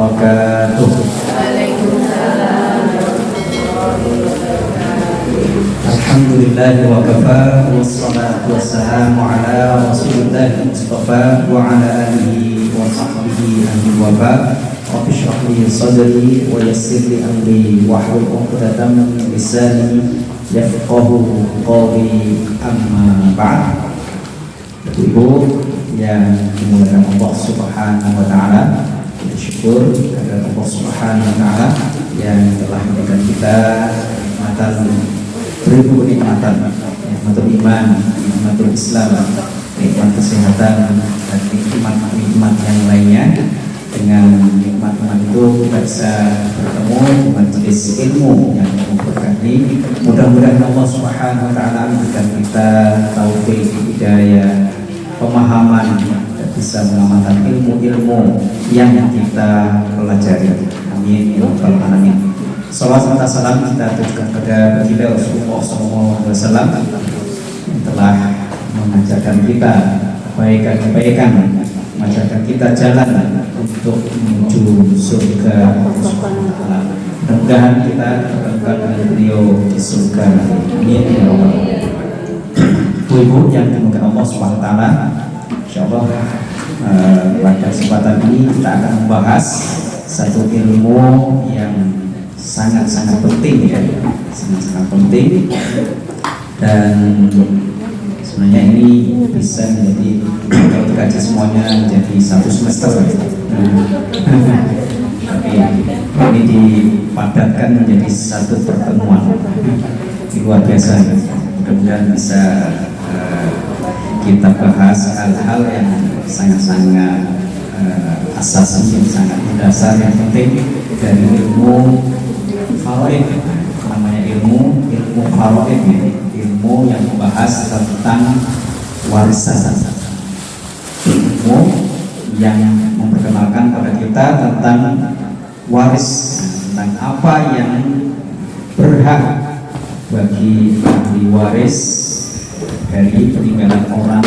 wabarakatuh. Alhamdulillah wa kafa wassalatu wassalamu ala rasulillah mustafa wa ala alihi wa sahbihi amin wa ba'd. Rabbi shrah li sadri wa yassir li amri wahlul 'uqdatam min lisani yafqahu qawli, amma ba'd. Ibu yang dimuliakan Allah Subhanahu wa taala, kita syukur kepada Allah Subhanahu wa taala yang telah memberikan kita nikmatan, beribu nikmatan, nikmatul iman, nikmatul Islam, nikmat kesehatan, dan nikmat yang lainnya. Dengan nikmat-nikmat itu kita bisa bertemu di majelis ilmu yang memberkati. Mudah-mudahan Allah Subhanahu wa taala memberikan kita taufik, hidayah, pemahaman, dan bisa mengamalkan ilmu-ilmu yang kita pelajari. Amin ya rabbal alamin. Salawat dan salam kita tujukan kepada baginda Rasulullah SAW yang telah mengajarkan kita kebaikan-kebaikan, mengajarkan kita jalan untuk menuju surga Allah. Mudah-mudahan kita berdekat dengan beliau di surga. Amin ya rabbal alamin. Ibu yang dimuliakan Allah Subhanahu wa taala, insyaallah pada kesempatan ini kita akan membahas satu ilmu yang sangat-sangat penting, ya, sangat-sangat penting, dan sebenarnya ini bisa menjadi, kalau dikaji semuanya menjadi satu semester, tapi ini dipadatkan menjadi satu pertemuan. Luar biasa, mudah-mudahan bisa kita bahas hal-hal yang sangat-sangat asasi, yang sangat mendasar, yang penting dari ilmu faraid. Namanya ilmu faraid, ilmu yang membahas tentang warisan, ilmu yang memperkenalkan pada kita tentang waris, tentang apa yang berhak bagi ahli waris dari peninggalan orang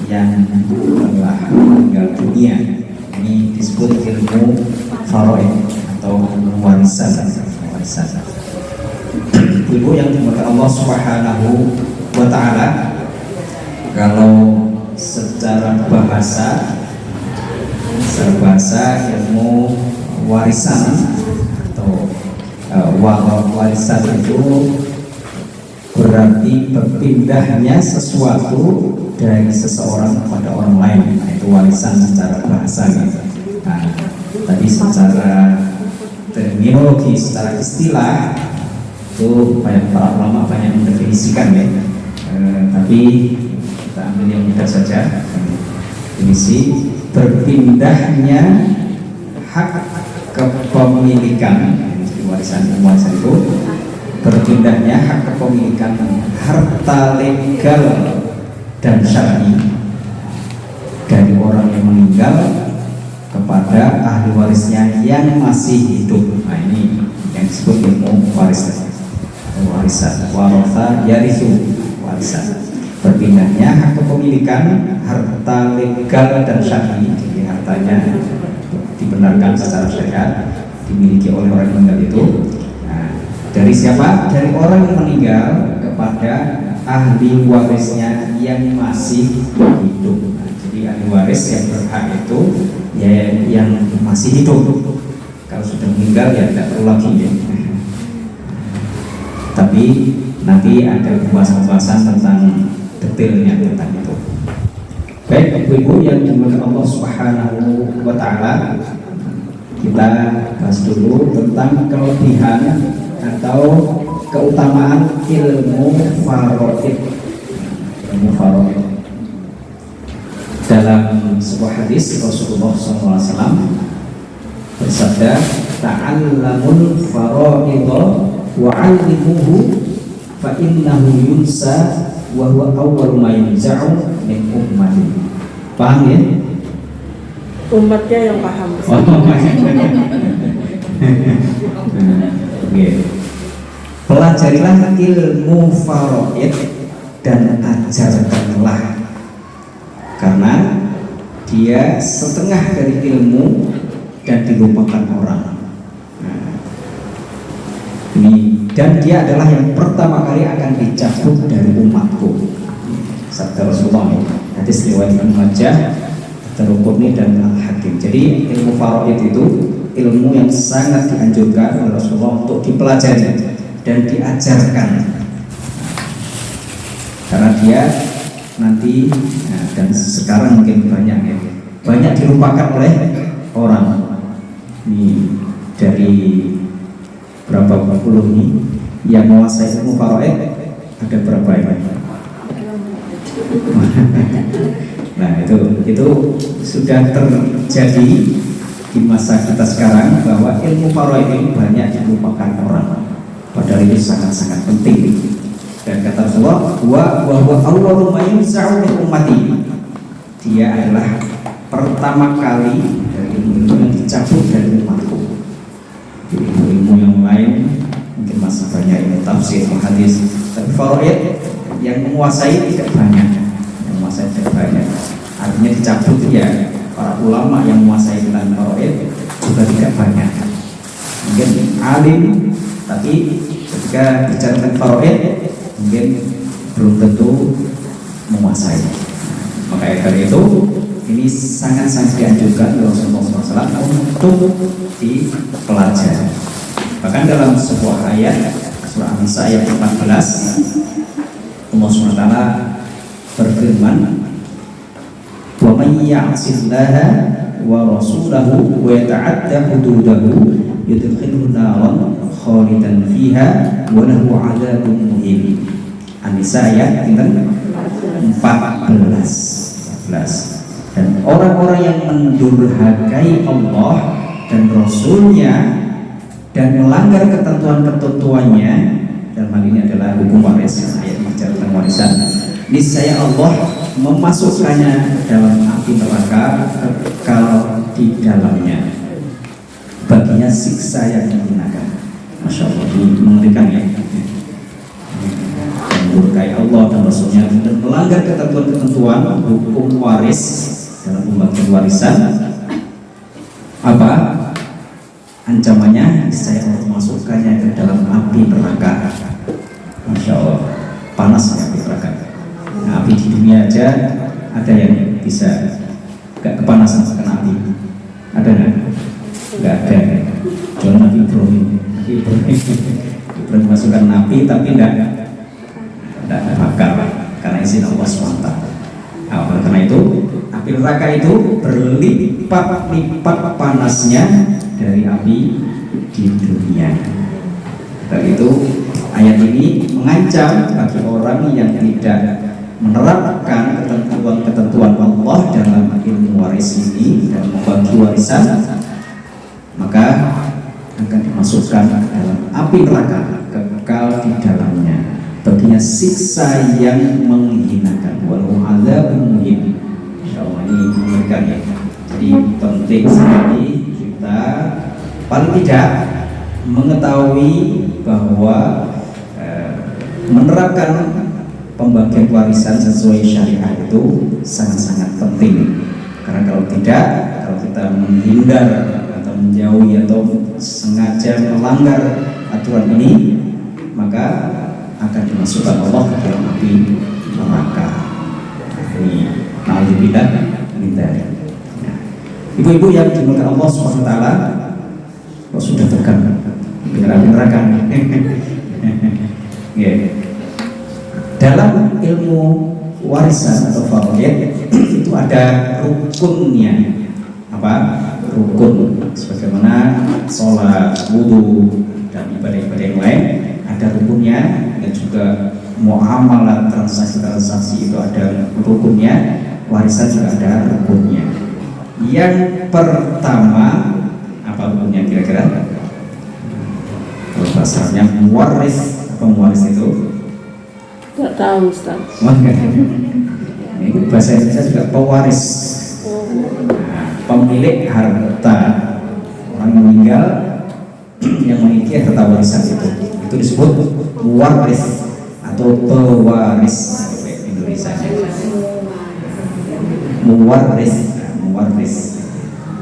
yang telah meninggal dunia. Ini disebut ilmu faraid atau ilmu warisan. Ibu yang dimuliakan Allah Subhanahu wa taala, kalau secara bahasa ilmu warisan atau warisan itu berarti berpindahnya sesuatu dari seseorang kepada orang lain. Nah, itu warisan secara bahasa, gitu. Nah, tadi secara terminologi, secara istilah itu para ulama banyak mendefinisikan, ya. Tapi kita ambil yang mudah saja. Definisi berpindahnya hak kepemilikan, warisan itu berpindahnya hak kepemilikan harta legal dan syar'i dari orang yang meninggal kepada ahli warisnya yang masih hidup. Nah, ini yang disebut ilmu warisan. Waratha yarithu, warisan. Berpindahnya hak kepemilikan harta legal dan syar'i, jadi hartanya dibenarkan secara syariat dimiliki oleh orang yang meninggal itu. Dari siapa? Dari orang yang meninggal kepada ahli warisnya yang masih hidup. Nah, jadi ahli waris yang berhak itu ya yang masih hidup. Kalau sudah meninggal ya tidak perlu lagi, ya. Tapi nanti ada pembahasan tentang detailnya tentang itu. Baik, ibu-ibu yang dimuliakan Allah Subhanahu wa taala, kita bahas dulu tentang kelebihan atau keutamaan ilmu faraid. Ilmu faraid. Dalam sebuah hadis Rasulullah SAW bersabda, "Ta'allamul faraidha wa 'allimuhu fa innahu yunsa wa huwa awwalu ma yunza'u min ummati." Paham, ya? Umatnya yang paham. Pelajarilah ilmu faraid dan ajarkanlah, karena dia setengah dari ilmu dan dilupakan orang. Nah, ini dan dia adalah yang pertama kali akan dicabut dari umatku. Sabda Rasulullah. Hadis riwayat Ibnu Majah, At-Tirmidzi dan Al-Hakim. Jadi ilmu faraid itu ilmu yang sangat dianjurkan oleh Rasulullah untuk dipelajari dan diajarkan. Karena dia nanti dan sekarang mungkin banyak dilupakan oleh orang. Ini dari berapa puluh ini yang menguasai ilmu faraid ada berapa ini? Nah itu sudah terjadi di masa kita sekarang bahwa ilmu faraid ini banyak dilupakan orang, padahal ini sangat-sangat penting. Dan kata Rasulullah, wa awwalu ma yunza'u min ummati, dia adalah pertama kali dari ilmu yang dicabut dari umatku. Ilmu yang lain mungkin masih banyak, ilmu tafsir, hadis, tapi faraid yang menguasai tidak banyak. Artinya dicabut ya, para ulama yang menguasai tentang faraid juga tidak banyak. Mungkin alim, tapi ketika bicara tentang faraid mungkin belum tentu menguasai. Maka dari itu ini sangat-sangat dianjurkan oleh Rasulullah SAW untuk dipelajari. Bahkan dalam sebuah ayat surah An-Nisa ayat 14, Allah SWT berfirman, wa may ya'sillaha wa rasulahu wa yata'adda hududahu yudkhilhu naran khalidan fiha wa lahu 'adzabun muhin. An-Nisa ayat 14. Dan orang-orang yang mendurhakai Allah dan Rasulnya dan melanggar ketentuan-ketentuannya, dalam hal ini adalah hukum waris, ayat bicara tentang warisan, niscaya Allah memasukkannya dalam api neraka kekal di dalamnya, baginya siksa yang menghinakan. Masya Allah, mengerikan ya. Mendurhakai Allah dan Rasulnya dan melanggar ketentuan-ketentuan hukum waris dalam pembagian warisan, apa ancamannya? Saya mau memasukkannya ke dalam api neraka. Masya Allah, panasnya api neraka. Nah, api di dunia aja ada yang bisa gak kepanasan kena api, ada nggak? Nggak ada. Jual Nabi Ibrahim masukkan api tapi tidak bakar karena izin Allah SWT. Nah, karena itu api neraka itu berlipat-lipat panasnya dari api di dunia. Dari itu ayat ini mengancam bagi orang yang tidak menerapkan ketentuan-ketentuan Allah dalam ilmu waris ini dan membagi warisan, maka akan dimasukkan dalam api neraka kekal di dalamnya, baginya siksa yang menghinakan, walau adzabun muhin. Insyaallah ini mengerikan ya. Jadi penting sekali kita paling tidak mengetahui bahwa menerapkan pembagian warisan sesuai syariat itu sangat-sangat penting. Karena kalau tidak, kalau kita menghindar atau menjauhi atau sengaja melanggar aturan ini, maka akan dimasukkan Allah ke dalam api neraka. Ini na'udzubillah min dzalik. Ibu-ibu yang dimuliakan Allah SWT, kok sudah tekan dengan api neraka? Yeah. Dalam ilmu warisan atau faraid itu ada rukunnya. Apa? Rukun. Sebagaimana sholat, wudhu dan ibadah-ibadah yang lain ada rukunnya, dan juga muamalah transaksi-transaksi itu ada rukunnya. Warisan juga ada rukunnya. Yang pertama apa rukunnya kira-kira? Kalau bahasanya muwaris, apa muwaris itu? Tidak tahu Ustaz. Ini bahasa Indonesia juga pewaris. Nah, pemilik harta, orang meninggal yang memiliki harta warisan itu disebut muwaris atau pewaris Indonesia. Muwaris.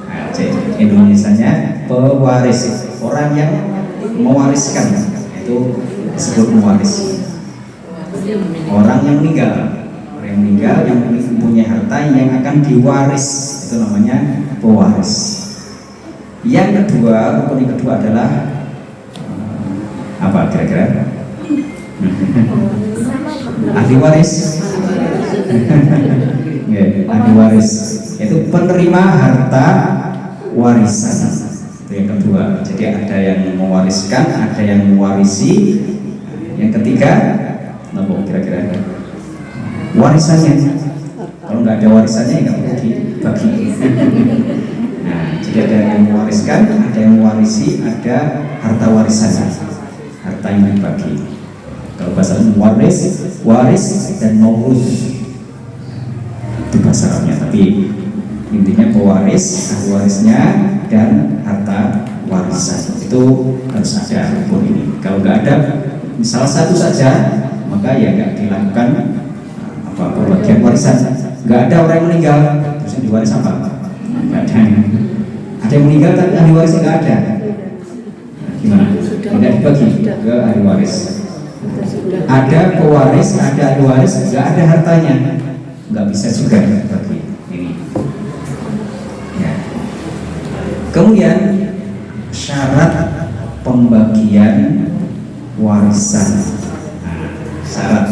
Aceh. Indonesianya pewaris, orang yang mewariskan, itu disebut mewaris. Orang yang meninggal, yang mempunyai harta yang akan diwaris, itu namanya pewaris. Yang kedua, rukun yang kedua adalah apa kira-kira? Ahli waris. Ahli waris itu penerima harta warisan, itu yang kedua. Jadi ada yang mewariskan, ada yang mewarisi. Yang ketiga, apa kira-kira? Warisannya. Kalau nggak ada warisannya nggak perlu dibagi. Nah, jadi ada yang mewariskan, ada yang mewarisi, ada harta warisannya, harta yang dibagi. Kalau bahasa waris, waris dan maurus itu bahasa Arabnya, tapi intinya pewaris, ahli warisnya dan harta warisan itu harus ada rukun ini. Kalau nggak ada, salah satu saja, maka ya nggak dilakukan apa pembagian warisan. Nggak ada orang yang meninggal, terus yang diwaris apa? Nggak ada. Ada yang meninggal tapi ahli warisnya nggak ada. Gimana? Tidak dibagi ke ahli waris. Ada pewaris, ada ahli waris, nggak ada hartanya, nggak bisa juga dibagi ini. Ya. Kemudian syarat pembagian warisan. Syarat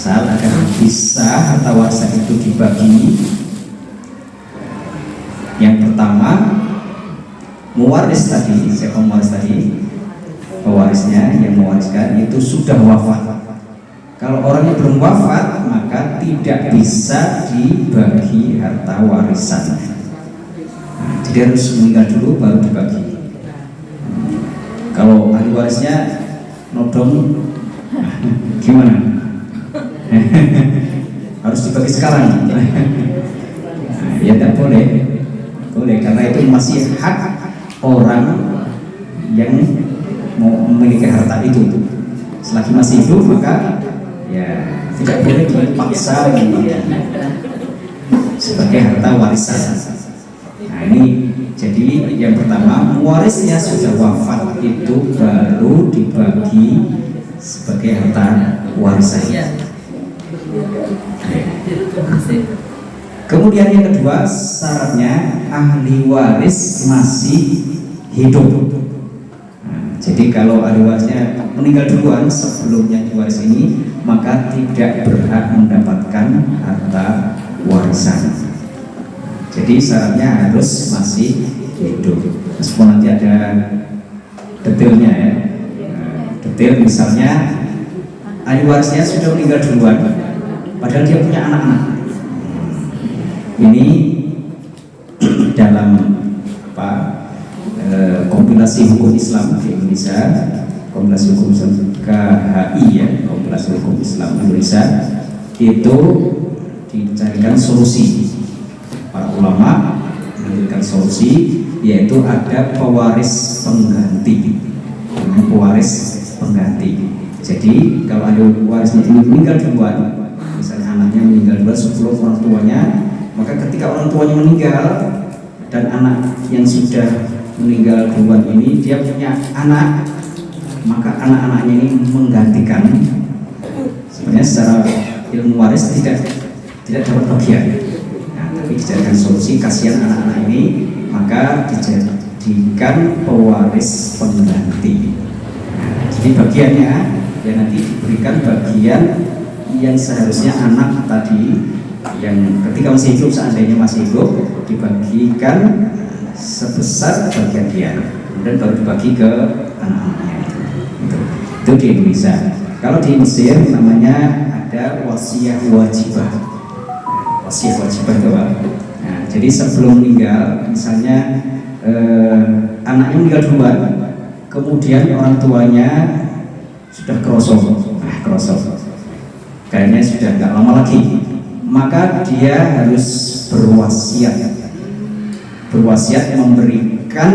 agar bisa harta warisan itu dibagi. Yang pertama, mewaris tadi, siapa mewaris tadi? Pewarisnya yang mewariskan itu sudah wafat. Kalau orangnya belum wafat, maka tidak bisa dibagi harta warisan. Jadi harus meninggal dulu baru dibagi. Kalau ahli warisnya nodong, gimana? Harus dibagi sekarang. Ya tidak boleh, karena itu masih hak orang yang mau memiliki harta itu. Selagi masih hidup maka ya tidak boleh dipaksa sebagai harta warisan. Nah ini jadi yang pertama, warisnya sudah wafat itu baru dibagi sebagai harta warisan. Kemudian yang kedua, syaratnya ahli waris masih hidup. Jadi kalau ahli warisnya meninggal duluan sebelumnya diwaris ini, maka tidak berhak mendapatkan harta warisan. Jadi syaratnya harus masih hidup. Meskipun nanti ada detailnya ya. Detail misalnya ahli warisnya sudah meninggal duluan, padahal dia punya anak-anak. Ini dalam apa? Kompilasi hukum Islam di Indonesia, kompilasi hukum Islam KHI ya, kompilasi hukum Islam Indonesia itu dicarikan solusi. Para ulama memberikan solusi, yaitu ada pewaris pengganti. Pewaris pengganti. Jadi kalau ada warisnya ini meninggal duluan, misalnya anaknya meninggal duluan sebelum orang tuanya, maka ketika orang tuanya meninggal dan anak yang sudah meninggal duluan ini dia punya anak, maka anak-anaknya ini menggantikan. Sebenarnya secara ilmu waris tidak dapat bagian. Nah, tapi dijadikan solusi, kasihan anak-anak ini, maka dijadikan pewaris pengganti. Nah, jadi bagiannya ya nanti diberikan bagian yang seharusnya anak tadi yang ketika masih hidup, seandainya masih hidup, dibagikan sebesar bagian dia, kemudian baru dibagi ke anak-anaknya. Itu di Indonesia. Kalau di Mesir namanya ada wasiah wajibah. Wasiah wajibah itu apa? Nah, jadi sebelum meninggal, misalnya anaknya meninggal duluan, kemudian orang tuanya sudah kerosok, kayaknya sudah nggak lama lagi, maka dia harus berwasiat memberikan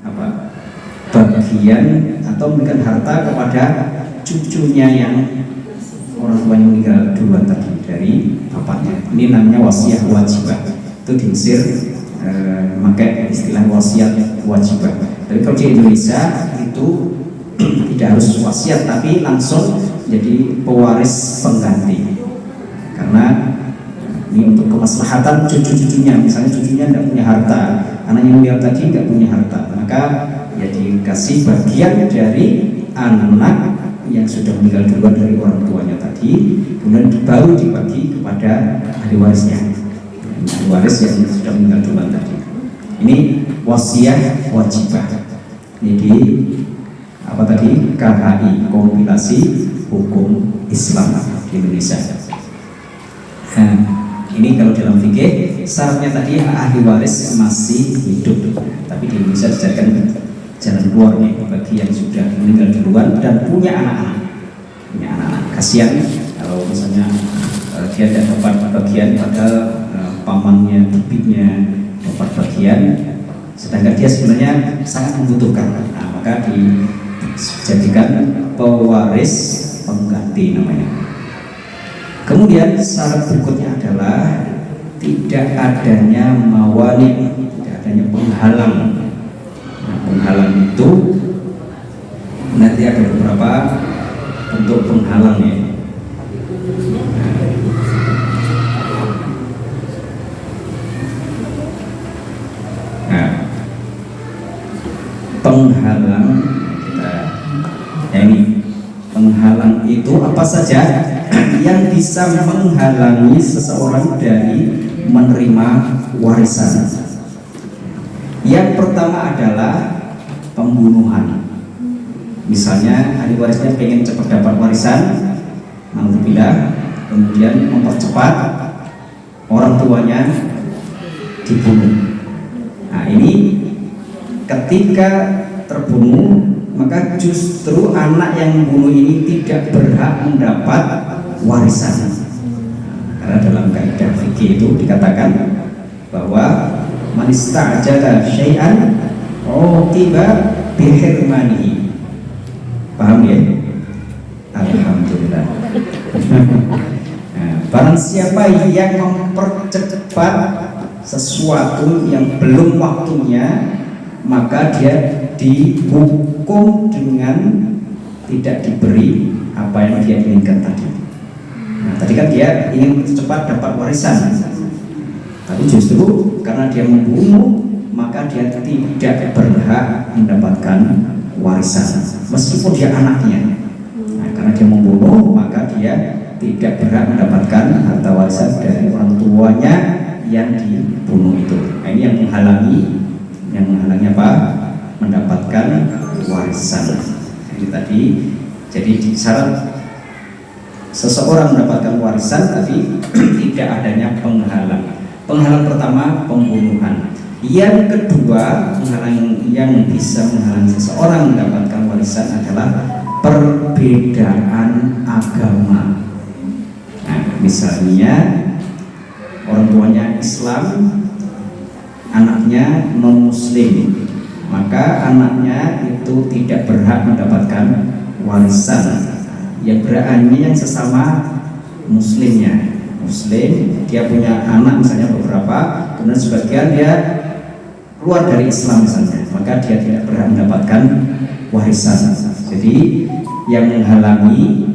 apa, bagian atau memberikan harta kepada cucunya yang orang tuanya meninggal duluan tadi dari bapaknya. Ini namanya wasiat wajibah. Itu di Mesir memakai istilah wasiat wajibah. Tapi kalau di Indonesia itu tidak harus wasiat, tapi langsung jadi pewaris pengganti. Karena ini untuk kemaslahatan cucu-cucunya, misalnya cucunya tidak punya harta, anak yang meninggal tadi tidak punya harta, maka ya dikasih bagian dari anak yang sudah meninggal duluan dari orang tuanya tadi, kemudian baru dibagi kepada ahli warisnya, ahli waris yang sudah meninggal duluan tadi. Ini wasiat wajibah. Jadi apa tadi? KHI, kompilasi hukum Islam di Indonesia. Nah, ini kalau dalam fikih syaratnya tadi ahli waris masih hidup, tapi di Indonesia dijadikan jalan keluar nih bagi yang sudah meninggal duluan dan punya anak-anak. Kasihan kalau misalnya dia tidak dapat bagian pada pamannya, bibinya dapat bagian, sedangkan dia sebenarnya sangat membutuhkan. Nah, maka dijadikan pewaris pengganti namanya. Kemudian syarat berikutnya adalah tidak adanya mawani, tidak adanya penghalang. Nah, penghalang itu nanti ada beberapa bentuk penghalangnya. Nah, penghalang ini penghalang itu apa saja yang bisa menghalangi seseorang dari menerima warisan. Yang pertama adalah pembunuhan. Misalnya ahli warisnya pengen cepat dapat warisan, alhamdulillah, kemudian mempercepat, orang tuanya dibunuh. Nah, ini ketika terbunuh, maka justru anak yang membunuh ini tidak berhak mendapat warisan. Karena dalam kaidah fikih itu dikatakan bahwa man ista'jala syai'an uqiba bihirmanihi. Paham ya? Alhamdulillah. Nah, barang siapa yang mempercepat sesuatu yang belum waktunya, maka dia dihukum dengan tidak diberi apa yang dia inginkan tadi. Nah, tadi kan dia ingin cepat dapat warisan, tapi justru karena dia membunuh, maka dia tidak berhak mendapatkan warisan meskipun dia anaknya. Nah, karena dia membunuh, maka dia tidak berhak mendapatkan harta warisan dari orang tuanya yang dibunuh itu. Nah, ini yang menghalangi apa? Mendapatkan warisan. Ini tadi jadi syarat seseorang mendapatkan warisan tapi tidak adanya penghalang. Penghalang pertama pembunuhan. Yang kedua, penghalang yang bisa menghalangi seseorang mendapatkan warisan adalah perbedaan agama. Nah, misalnya orang tuanya Islam, anaknya non-Muslim, maka anaknya itu tidak berhak mendapatkan warisan. Yang berani yang sesama Muslimnya, Muslim, dia punya anak misalnya beberapa, kemudian sebagian dia keluar dari Islam misalnya, maka dia tidak berhak mendapatkan warisan. Jadi yang menghalangi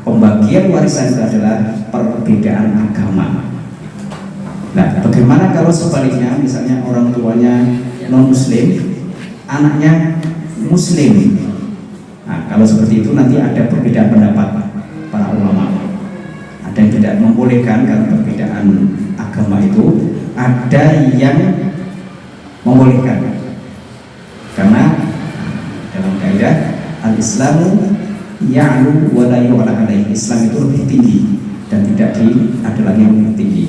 pembagian warisan itu adalah perbedaan agama. Nah, bagaimana kalau sebaliknya, misalnya orang tuanya non-Muslim, anaknya Muslim? Nah, kalau seperti itu nanti ada perbedaan pendapat para ulama. Ada yang tidak membolehkan karena perbedaan agama itu, ada yang membolehkan karena dalam kaidah al-Islamu ya'lu wa la yu'la alaihi. Islam itu lebih tinggi dan tidak ada lagi yang lebih tinggi.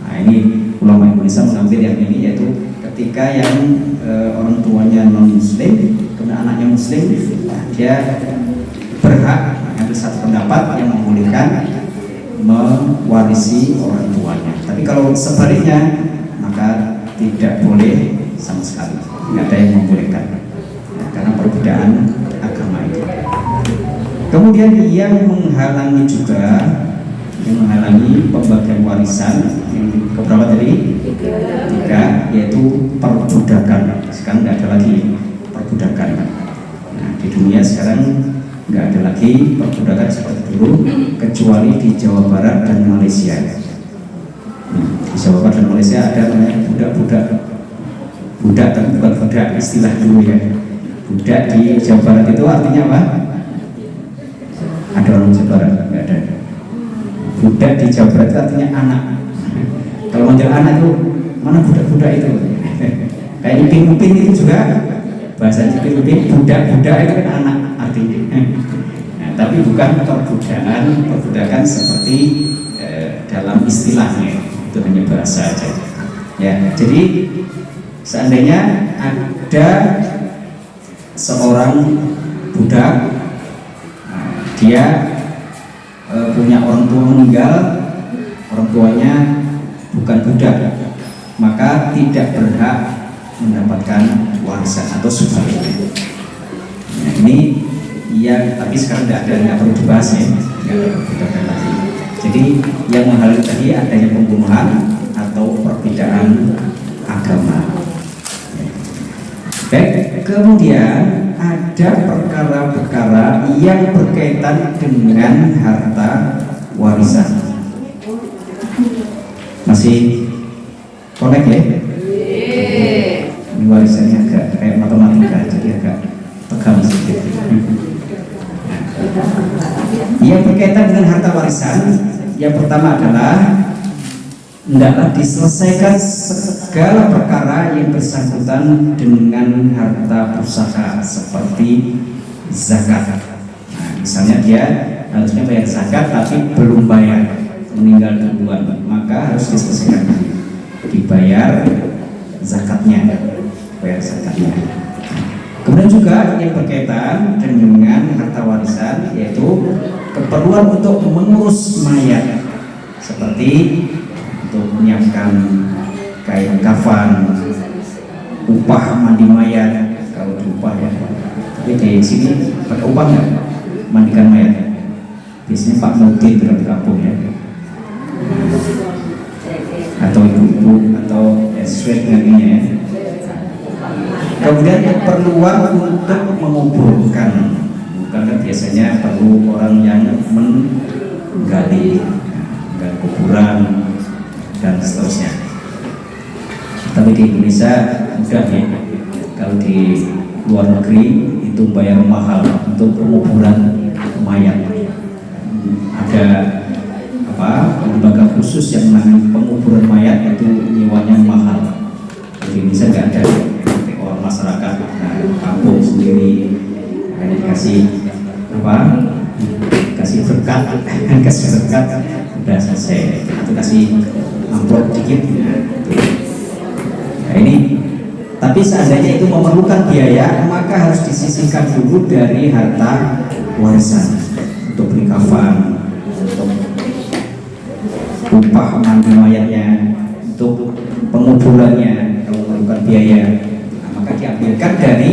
Nah, ini ulama Indonesia mengambil yang ini, yaitu ketika yang orang tuanya non Muslim kemudian anaknya Muslim, dia berhak mengambil satu pendapat yang membolehkan mewarisi orang tuanya. Tapi kalau sebaliknya maka tidak boleh sama sekali, tidak ada yang membolehkan karena perbedaan agama itu. Kemudian yang menghalangi juga, yang menghalangi pembagian warisan, yang keberapa tadi? Tiga, yaitu perbudakan. Sekarang nggak ada lagi perbudakan. Nah, di dunia sekarang nggak ada lagi perbudakan seperti dulu, kecuali di Jawa Barat dan Malaysia. Di Jawa Barat dan Malaysia ada namanya budak-budak. Budak tapi bukan budak, istilah dulu ya. Budak di Jawa Barat itu artinya apa? Ada orang Jawa Barat? Nggak ada. Budak di Jawa Barat itu artinya anak. Kalau manggil anak itu, mana budak-budak itu? Kayak upin-upin itu juga bahasa upin-upin, budak-budak itu kan anak artinya. Nah, tapi bukan perbudakan seperti dalam istilahnya, itu hanya bahasa saja. Ya, jadi seandainya ada seorang budak, dia punya orang tua meninggal, orang tuanya bukan budak, maka tidak berhak mendapatkan warisan atau sebaliknya. Nah, ini yang tapi sekarang nggak perlu dibahas ya, nggak ada lagi. Jadi yang menghalangi tadi adanya pembunuhan atau perbedaan agama. Baik, kemudian ada perkara-perkara yang berkaitan dengan harta warisan. Masih connect ya? Ini warisannya agak kayak matematika, jadi agak tegang sedikit. Yang berkaitan dengan harta warisan, yang pertama adalah hendaklah diselesaikan segala perkara yang bersangkutan dengan harta pusaka seperti zakat. Nah, misalnya dia harusnya bayar zakat tapi belum bayar, meninggal duluan, maka harus diselesaikan, dibayar zakatnya, bayar zakatnya. Kemudian juga yang berkaitan dengan harta warisan, yaitu keperluan untuk mengurus mayat, seperti untuk menyiapkan kain kafan, upah mandi mayat, kalau diupah ya. Tapi di sini pakai upah nggak mandikan mayat? Biasanya Pak Mudin kalau di kampung ya, atau ibu-ibu atau sesuai dengan ini ya. Kemudian keperluan untuk menguburkan, karena biasanya perlu orang yang menggali kuburan dan seterusnya. Tapi di Indonesia mudah ya, kalau di luar negeri itu bayar mahal untuk penguburan mayat. Ada lembaga khusus yang menangani penguburan mayat, itu nyewanya mahal. Di Indonesia nggak ada, orang masyarakat kampung sendiri hanya dikasih kasih berkat, kasih berkat udah selesai, atau kasih amplop dikit. Nah ini, tapi seandainya itu memerlukan biaya, maka harus disisihkan dulu dari harta warisan untuk beli kafan, untuk upah mandi mayatnya, untuk penguburannya kalau memerlukan biaya, maka diambilkan dari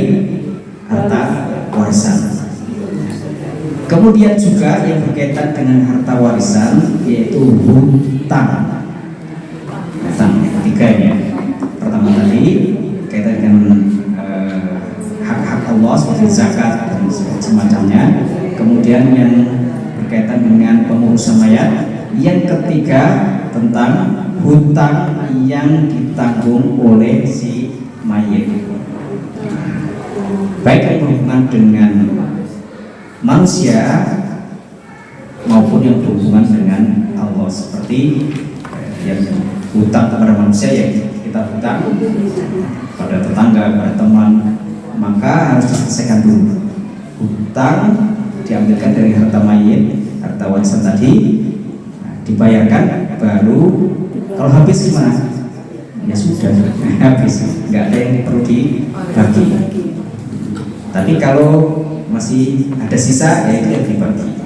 harta warisan. Kemudian juga yang berkaitan dengan harta warisan, yaitu hutang. Hutang yang ketiga ya. Pertama tadi berkaitan dengan hak-hak Allah seperti zakat dan semacamnya. Kemudian yang berkaitan dengan pengurusan mayat. Yang ketiga tentang hutang yang ditanggung oleh si mayit, baik yang berhubungan dengan manusia maupun yang berhubungan dengan Allah, seperti yang hutang kepada manusia, ya kita hutang pada tetangga, pada teman, maka harus diselesaikan dulu. Hutang diambilkan dari harta mayit, harta warisan tadi, dibayarkan, baru kalau habis gimana? Ya sudah, habis, nggak ada yang perlu dibagi. Tapi kalau masih ada sisa, ya itu yang dibagi.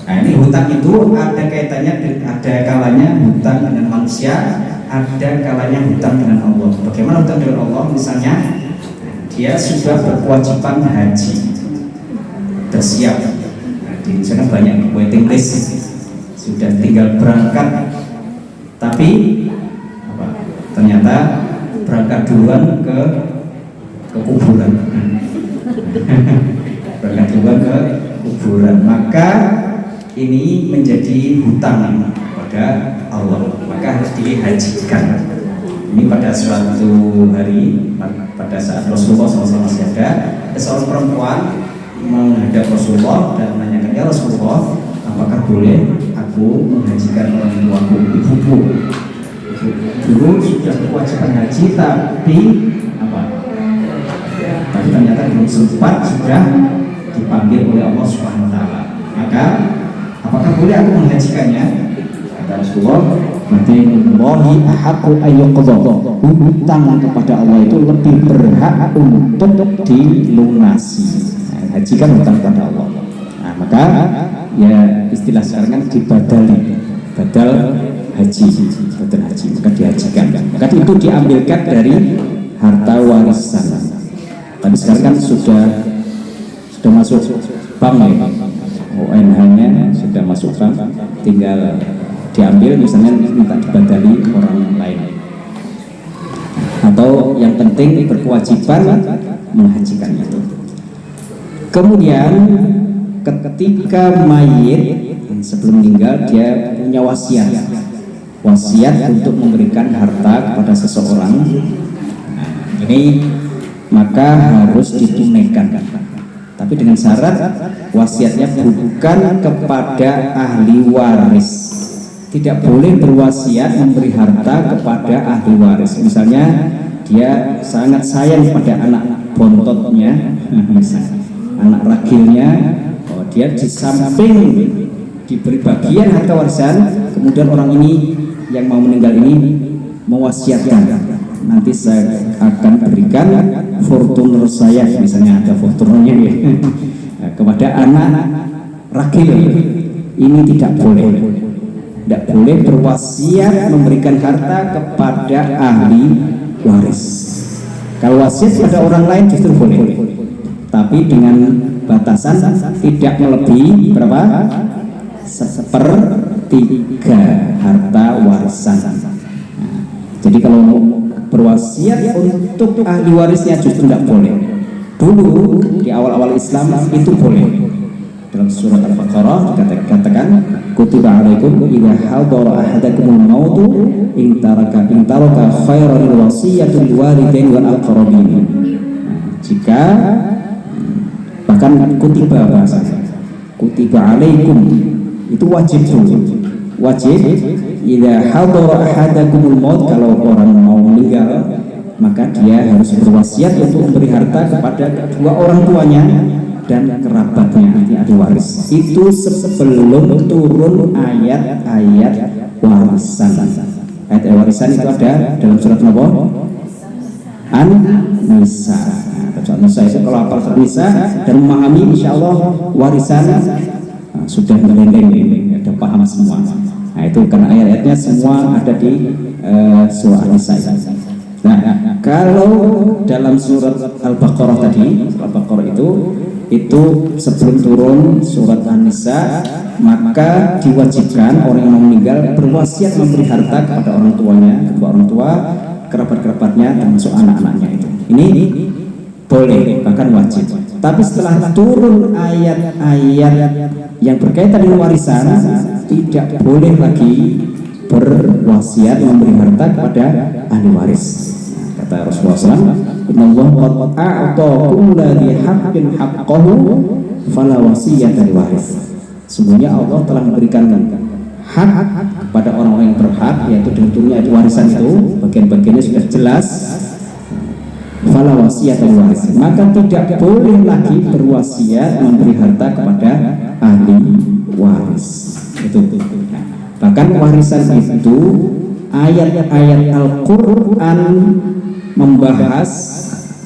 Nah ini hutang itu ada kaitannya, ada kalanya hutang dengan manusia, ada kalanya hutang dengan Allah. Bagaimana hutang dengan Allah? Misalnya dia sudah berkewajiban haji, tersiap. Nah, di sana banyak waiting list, sudah tinggal berangkat, tapi ternyata berangkat duluan ke kuburan. Berangkat duluan ke kuburan, maka ini menjadi hutang pada Allah, maka harus dihajikan. Ini pada suatu hari, pada saat Rasulullah SAW masih ada seorang perempuan menghadap Rasulullah dan menanyakan, ya Rasulullah, apakah boleh aku menghajikan orang tuaku, ibuku? Dulu sudah kewajiban haji, tapi apa? Tapi ternyata belum sempat, sudah dipanggil oleh Allah Subhanahu Wa Taala. Maka apakah boleh aku menghajikannya? Kata Rasulullah, Wallahi ahaqqu ayyuqadha. Hutang kepada Allah itu lebih berhak untuk dilunasi. Nah, haji kan hutang kepada Allah. Nah, maka ya istilah sekarang kan dibadali, badal haji, badal haji, maka dihajikan. Maka itu diambilkan dari harta warisan. Tapi sekarang kan sudah masuk bank ya, ONH-nya sudah masuk bank, tinggal diambil, misalnya minta dibadali orang lain. Atau yang penting berkewajiban menghajikan itu. Kemudian ketika mayit sebelum meninggal dia punya wasiat untuk memberikan harta kepada seseorang. Nah, ini maka harus ditunaikan, tapi dengan syarat wasiatnya bukan kepada ahli waris. Tidak boleh berwasiat memberi harta kepada ahli waris. Misalnya dia sangat sayang pada anak bontotnya, anak ragilnya, dia di samping diberi bagian harta warisan, kemudian orang ini yang mau meninggal ini mewasiatkan, nanti saya akan berikan Fortuner saya, misalnya ada Fortunernya ya, kepada anak ragil. Ini tidak boleh. Tidak boleh berwasiat memberikan harta kepada ahli waris. Kalau wasiat pada orang lain justru boleh, tapi dengan batasan tidak melebihi berapa? 1/3 harta warisan. Nah, jadi kalau berwasiat untuk ahli warisnya justru tidak boleh. Dulu di awal-awal Islam itu boleh. Dalam surat Al-Baqarah dikatakan, kutiba alaikum idza hadara ahadakumul mautu in taraka khairan wasiyatu lil walidain wal aqrabin. Jika bahkan kutiba bahasa kutiba alaikum itu wajib idza hadara ahadakumul maut, kalau orang mau meninggal maka dia harus berwasiat untuk memberi harta kepada kedua orang tuanya dan kerabatnya, artinya ahli waris. Itu sebelum turun ayat-ayat warisan. Ayat warisan itu ada dalam surat An-Nisa. Surat Nisa itu kalau hafal surat Nisa dan memahami, insya Allah warisan sudah melendeng, ada paham semua. Nah itu karena ayat-ayatnya semua ada di surah An-Nisa. Nah, kalau dalam surat Al-Baqarah tadi, Al-Baqarah itu sebelum turun surat An-Nisa, maka diwajibkan orang yang mau meninggal berwasiat memberi harta kepada orang tuanya, kedua orang tua, kerabat-kerabatnya, termasuk anak-anaknya itu. Ini boleh, bahkan wajib. Tapi setelah turun ayat-ayat yang berkaitan dengan warisan, tidak boleh lagi berwasiat memberi harta kepada ahli waris. Kata Rasulullah SAW, Innallaha qad a'ta kulla dzi haqqin haqqahu fala wasiyata li waris. Sesungguhnya Allah telah memberikan hak kepada orang-orang yang berhak, yaitu tentunya itu warisan itu bagian-bagiannya sudah jelas. Fala wasiyata li waris. Maka tidak boleh lagi berwasiat memberi harta kepada ahli waris. Itu. Bahkan warisan itu ayat-ayat Al-Quran membahas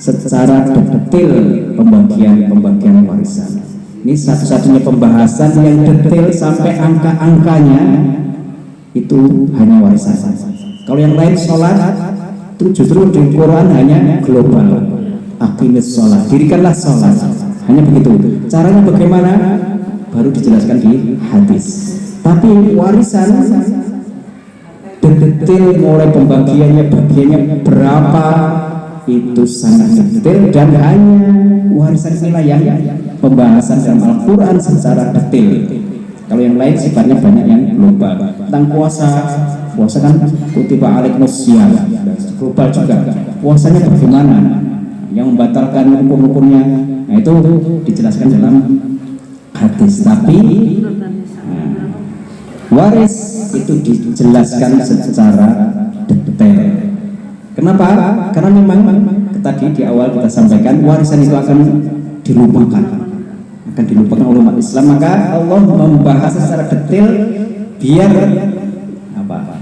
secara detail pembagian warisan. Ini satu-satunya pembahasan yang detail sampai angka-angkanya itu hanya warisan. Kalau yang lain sholat itu justru di Quran hanya global. Aqimis sholat, dirikanlah sholat, hanya begitu. Caranya bagaimana baru dijelaskan di hadis. Tapi warisan detail mulai pembagiannya, bagiannya berapa, itu sangat detail, dan hanya warisan inilah yang pembahasan dalam Al-Quran secara detail. Kalau yang lain sifatnya banyak yang global. Tentang puasa kan kutiba alaikumusiyam, global juga. Puasanya bagaimana, yang membatalkan hukum-hukumnya, nah itu dijelaskan dalam hadis. Tapi waris itu dijelaskan secara detail. Kenapa? Karena memang tadi di awal kita sampaikan warisan itu akan dilupakan oleh umat Islam, maka Allah membahas secara detail biar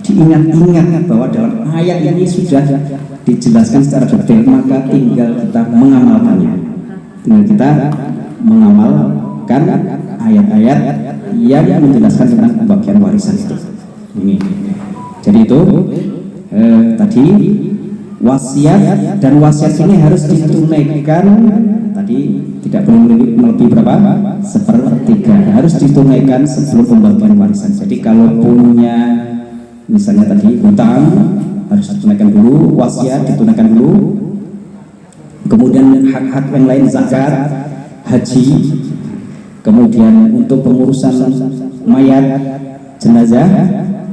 diingat-ingat bahwa dalam ayat ini sudah dijelaskan secara detail, maka tinggal kita mengamalkannya. Tinggal kita mengamalkan ayat-ayat yang menjelaskan tentang pembagian warisan itu. Ini. Jadi itu tadi wasiat, dan wasiat ini harus ditunaikan tadi tidak boleh melebihi berapa? 1/3 harus ditunaikan sebelum pembagian warisan. Jadi kalau punya misalnya tadi hutang harus ditunaikan dulu, wasiat ditunaikan dulu, kemudian hak-hak yang lain zakat, haji, kemudian untuk pengurusan mayat jenazah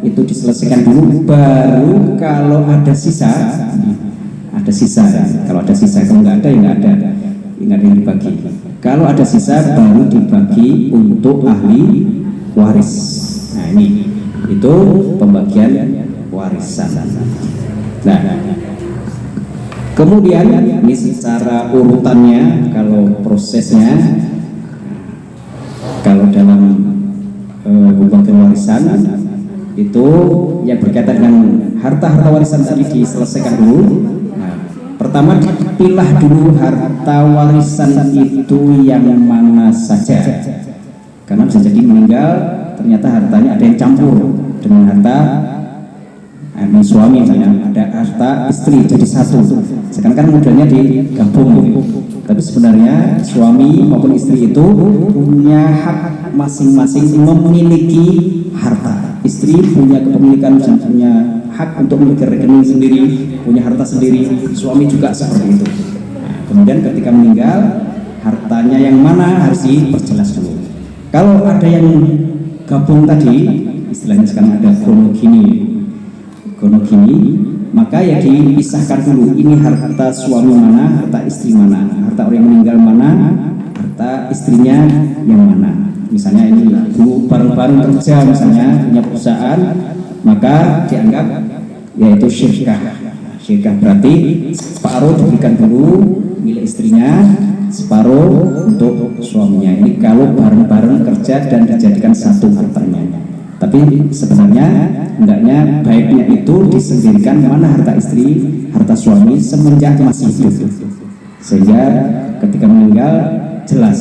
itu diselesaikan dulu, baru kalau ada sisa, kalau ada sisa, kalau nggak ada ya nggak ada yang dibagi. Kalau ada sisa baru dibagi untuk ahli waris. Nah ini itu pembagian warisan. Nah kemudian ini secara urutannya, kalau prosesnya, kalau dalam pembagian warisan itu yang berkaitan dengan harta warisan tadi diselesaikan dulu. Nah, pertama dipilah dulu harta warisan itu yang mana saja, karena bisa jadi meninggal ternyata hartanya ada yang campur dengan harta suami, misalnya ada harta istri jadi satu. Sekarang kan modelnya digabung gitu. Tapi sebenarnya suami maupun istri itu punya hak masing-masing memiliki harta. Istri punya kepemilikan, punya hak untuk memiliki rekening sendiri, punya harta sendiri. Suami juga seperti itu. Nah, kemudian ketika meninggal, hartanya yang mana harus diperjelas dulu. Kalau ada yang gabung tadi, istilahnya sekarang ada gonogini, maka ya dipisahkan dulu. Ini harta suami mana, harta istri mana, harta orang yang meninggal mana, harta istrinya yang mana. Misalnya ini dulu bareng-bareng kerja, misalnya punya perusahaan, maka dianggap yaitu syirkah berarti separuh diberikan dulu milik istrinya, separuh untuk suaminya. Ini kalau bareng-bareng kerja dan dijadikan satu hartanya. Tapi sebenarnya hendaknya baiknya itu disendirikan mana harta istri, harta suami semenjak masih hidup, sehingga ketika meninggal jelas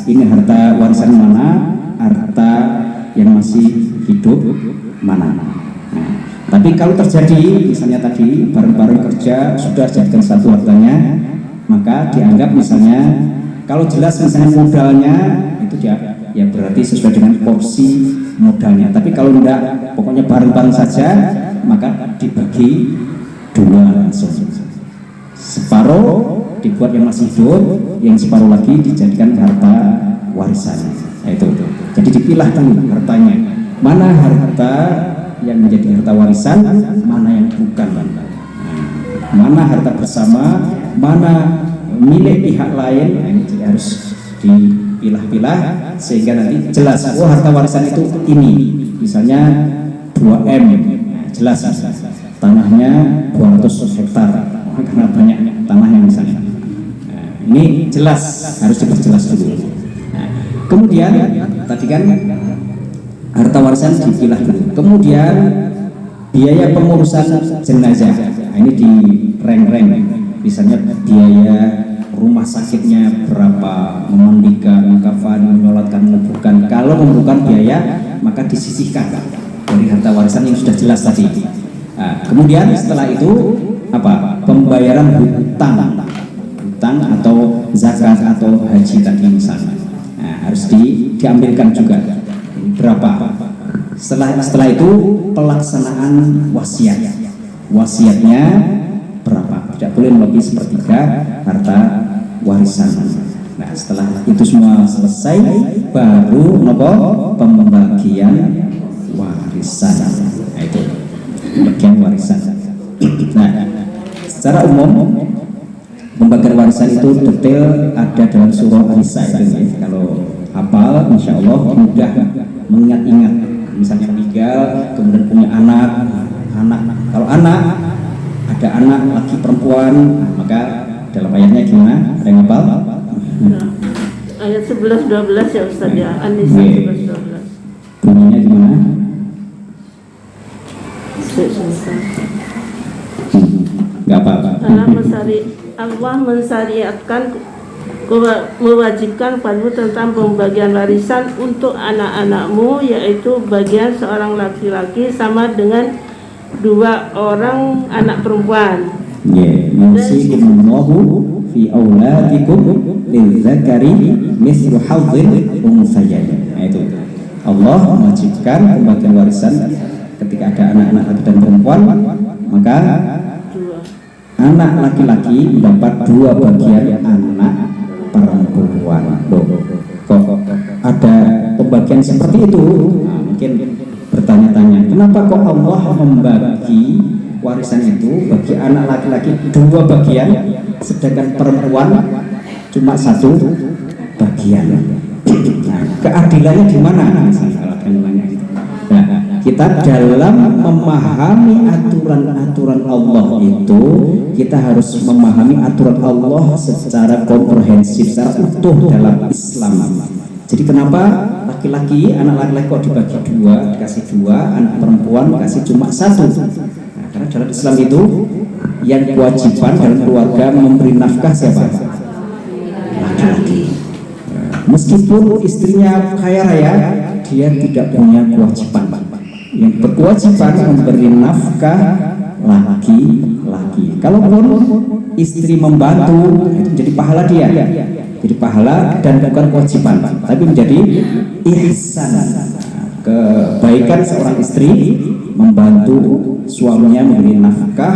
ini harta warisan mana, harta yang masih hidup mana. Nah, tapi kalau terjadi misalnya tadi bareng-bareng kerja sudah jadikan satu hartanya, maka dianggap misalnya kalau jelas misalnya modalnya itu ya berarti sesuai dengan porsi modalnya. Tapi kalau enggak, pokoknya bareng-bareng saja, maka dibagi dua langsung. Separuh dibuat yang masih hidup, yang separuh lagi dijadikan harta warisan. Nah, itu. Jadi dipilah dulu hartanya. Mana harta yang menjadi harta warisan, mana yang bukan. Mana harta bersama, mana milik pihak lain. Nah, ini harus dipilah-pilah sehingga nanti jelas. Oh, harta warisan itu ini. Misalnya 2M, nah, jelas. Tanahnya 200 hektar. Karena banyak tanahnya misalnya. Ini jelas, harus diperjelas dulu. Nah, kemudian tadi kan harta warisan dipilah dulu. Kemudian biaya pengurusan jenazah. Nah, ini di reng-reng. Misalnya biaya rumah sakitnya berapa, memandikan, kafan, menyolatkan, menguburkan. Kalau menguburkan biaya, maka disisihkan dari harta warisan yang sudah jelas tadi. Nah, kemudian setelah itu apa? Pembayaran hutang atau zakat atau haji tadi misalnya. Nah, harus diambilkan juga. Berapa? Setelah itu pelaksanaan wasiat. Wasiatnya berapa? Tidak boleh melebihi sepertiga harta warisan. Nah, setelah itu semua selesai, baru pembagian warisan. Nah, itu pembagian warisan. Nah, secara umum pembagian warisan itu detail ada dalam surah An-Nisa itu ya. Kalau hafal, insya Allah mudah mengingat-ingat. Misalnya meninggal, kemudian punya anak. Kalau anak ada anak laki perempuan, maka dalam ayatnya gimana? Ada yang hafal? Nah, ayat 11-12 ya Ustaz ya, An-Nisa 11-12. Bunyinya gimana? Nggak apa-apa. Allah mensyariatkan mewajibkan padamu tentang pembagian warisan untuk anak-anakmu, yaitu bagian seorang laki-laki sama dengan 2 orang anak perempuan. Yusikumullahu fi auladikum lidzakari mithlu hadzil unthayayn. Nah, itu Allah mewajibkan pembagian warisan ketika ada anak-anak laki dan perempuan, maka anak laki-laki mendapat 2 bagian anak perempuan. Kok ada pembagian seperti itu? Nah, mungkin bertanya-tanya, kenapa kok Allah membagi warisan itu bagi anak laki-laki 2 bagian, sedangkan perempuan cuma 1 bagian? Nah, keadilannya di mana? Nah, kita dalam memahami aturan-aturan Allah itu, kita harus memahami aturan Allah secara komprehensif, secara utuh dalam Islam. Jadi kenapa laki-laki, anak laki-laki kok dibagi 2, dikasih 2, anak perempuan dikasih cuma 1? Nah, karena dalam Islam itu yang kewajiban dalam keluarga memberi nafkah siapa? Laki-laki. Meskipun istrinya kaya raya, dia tidak punya kewajiban. Yang berkewajiban memberi nafkah laki-laki. Kalaupun istri membantu, itu jadi pahala dia. Jadi pahala dan bukan kewajiban, tapi menjadi ihsan. Kebaikan seorang istri membantu suaminya memberi nafkah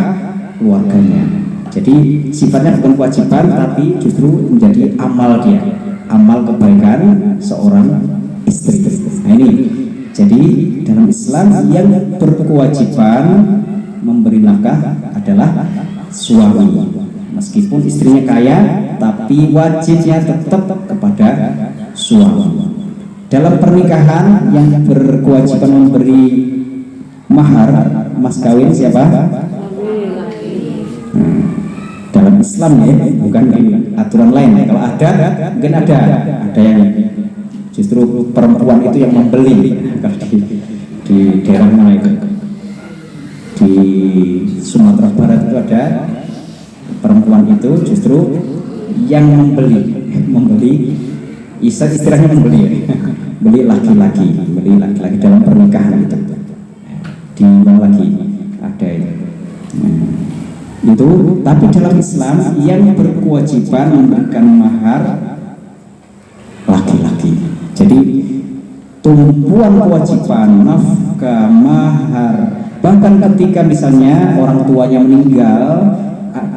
keluarganya. Jadi sifatnya bukan kewajiban, tapi justru menjadi amal dia, amal kebaikan seorang istri. Nah ini, jadi dalam Islam yang berkewajiban memberi nafkah adalah suami. Meskipun istrinya kaya, tapi wajibnya tetap kepada suami. Dalam pernikahan yang berkewajiban memberi mahar, mas kawin siapa? Dalam Islam ya, bukan di aturan lain. Kalau ada, mungkin ada yang justru perempuan itu yang membeli. Di daerah mana itu? Di Sumatera Barat itu ada perempuan itu justru yang membeli istilahnya beli laki-laki dalam pernikahan itu. Di mana lagi ada itu, tapi dalam Islam yang berkewajiban memberikan mahar laki-laki. Jadi tumpuan kewajiban nafkah, mahar, bahkan ketika misalnya orang tuanya meninggal,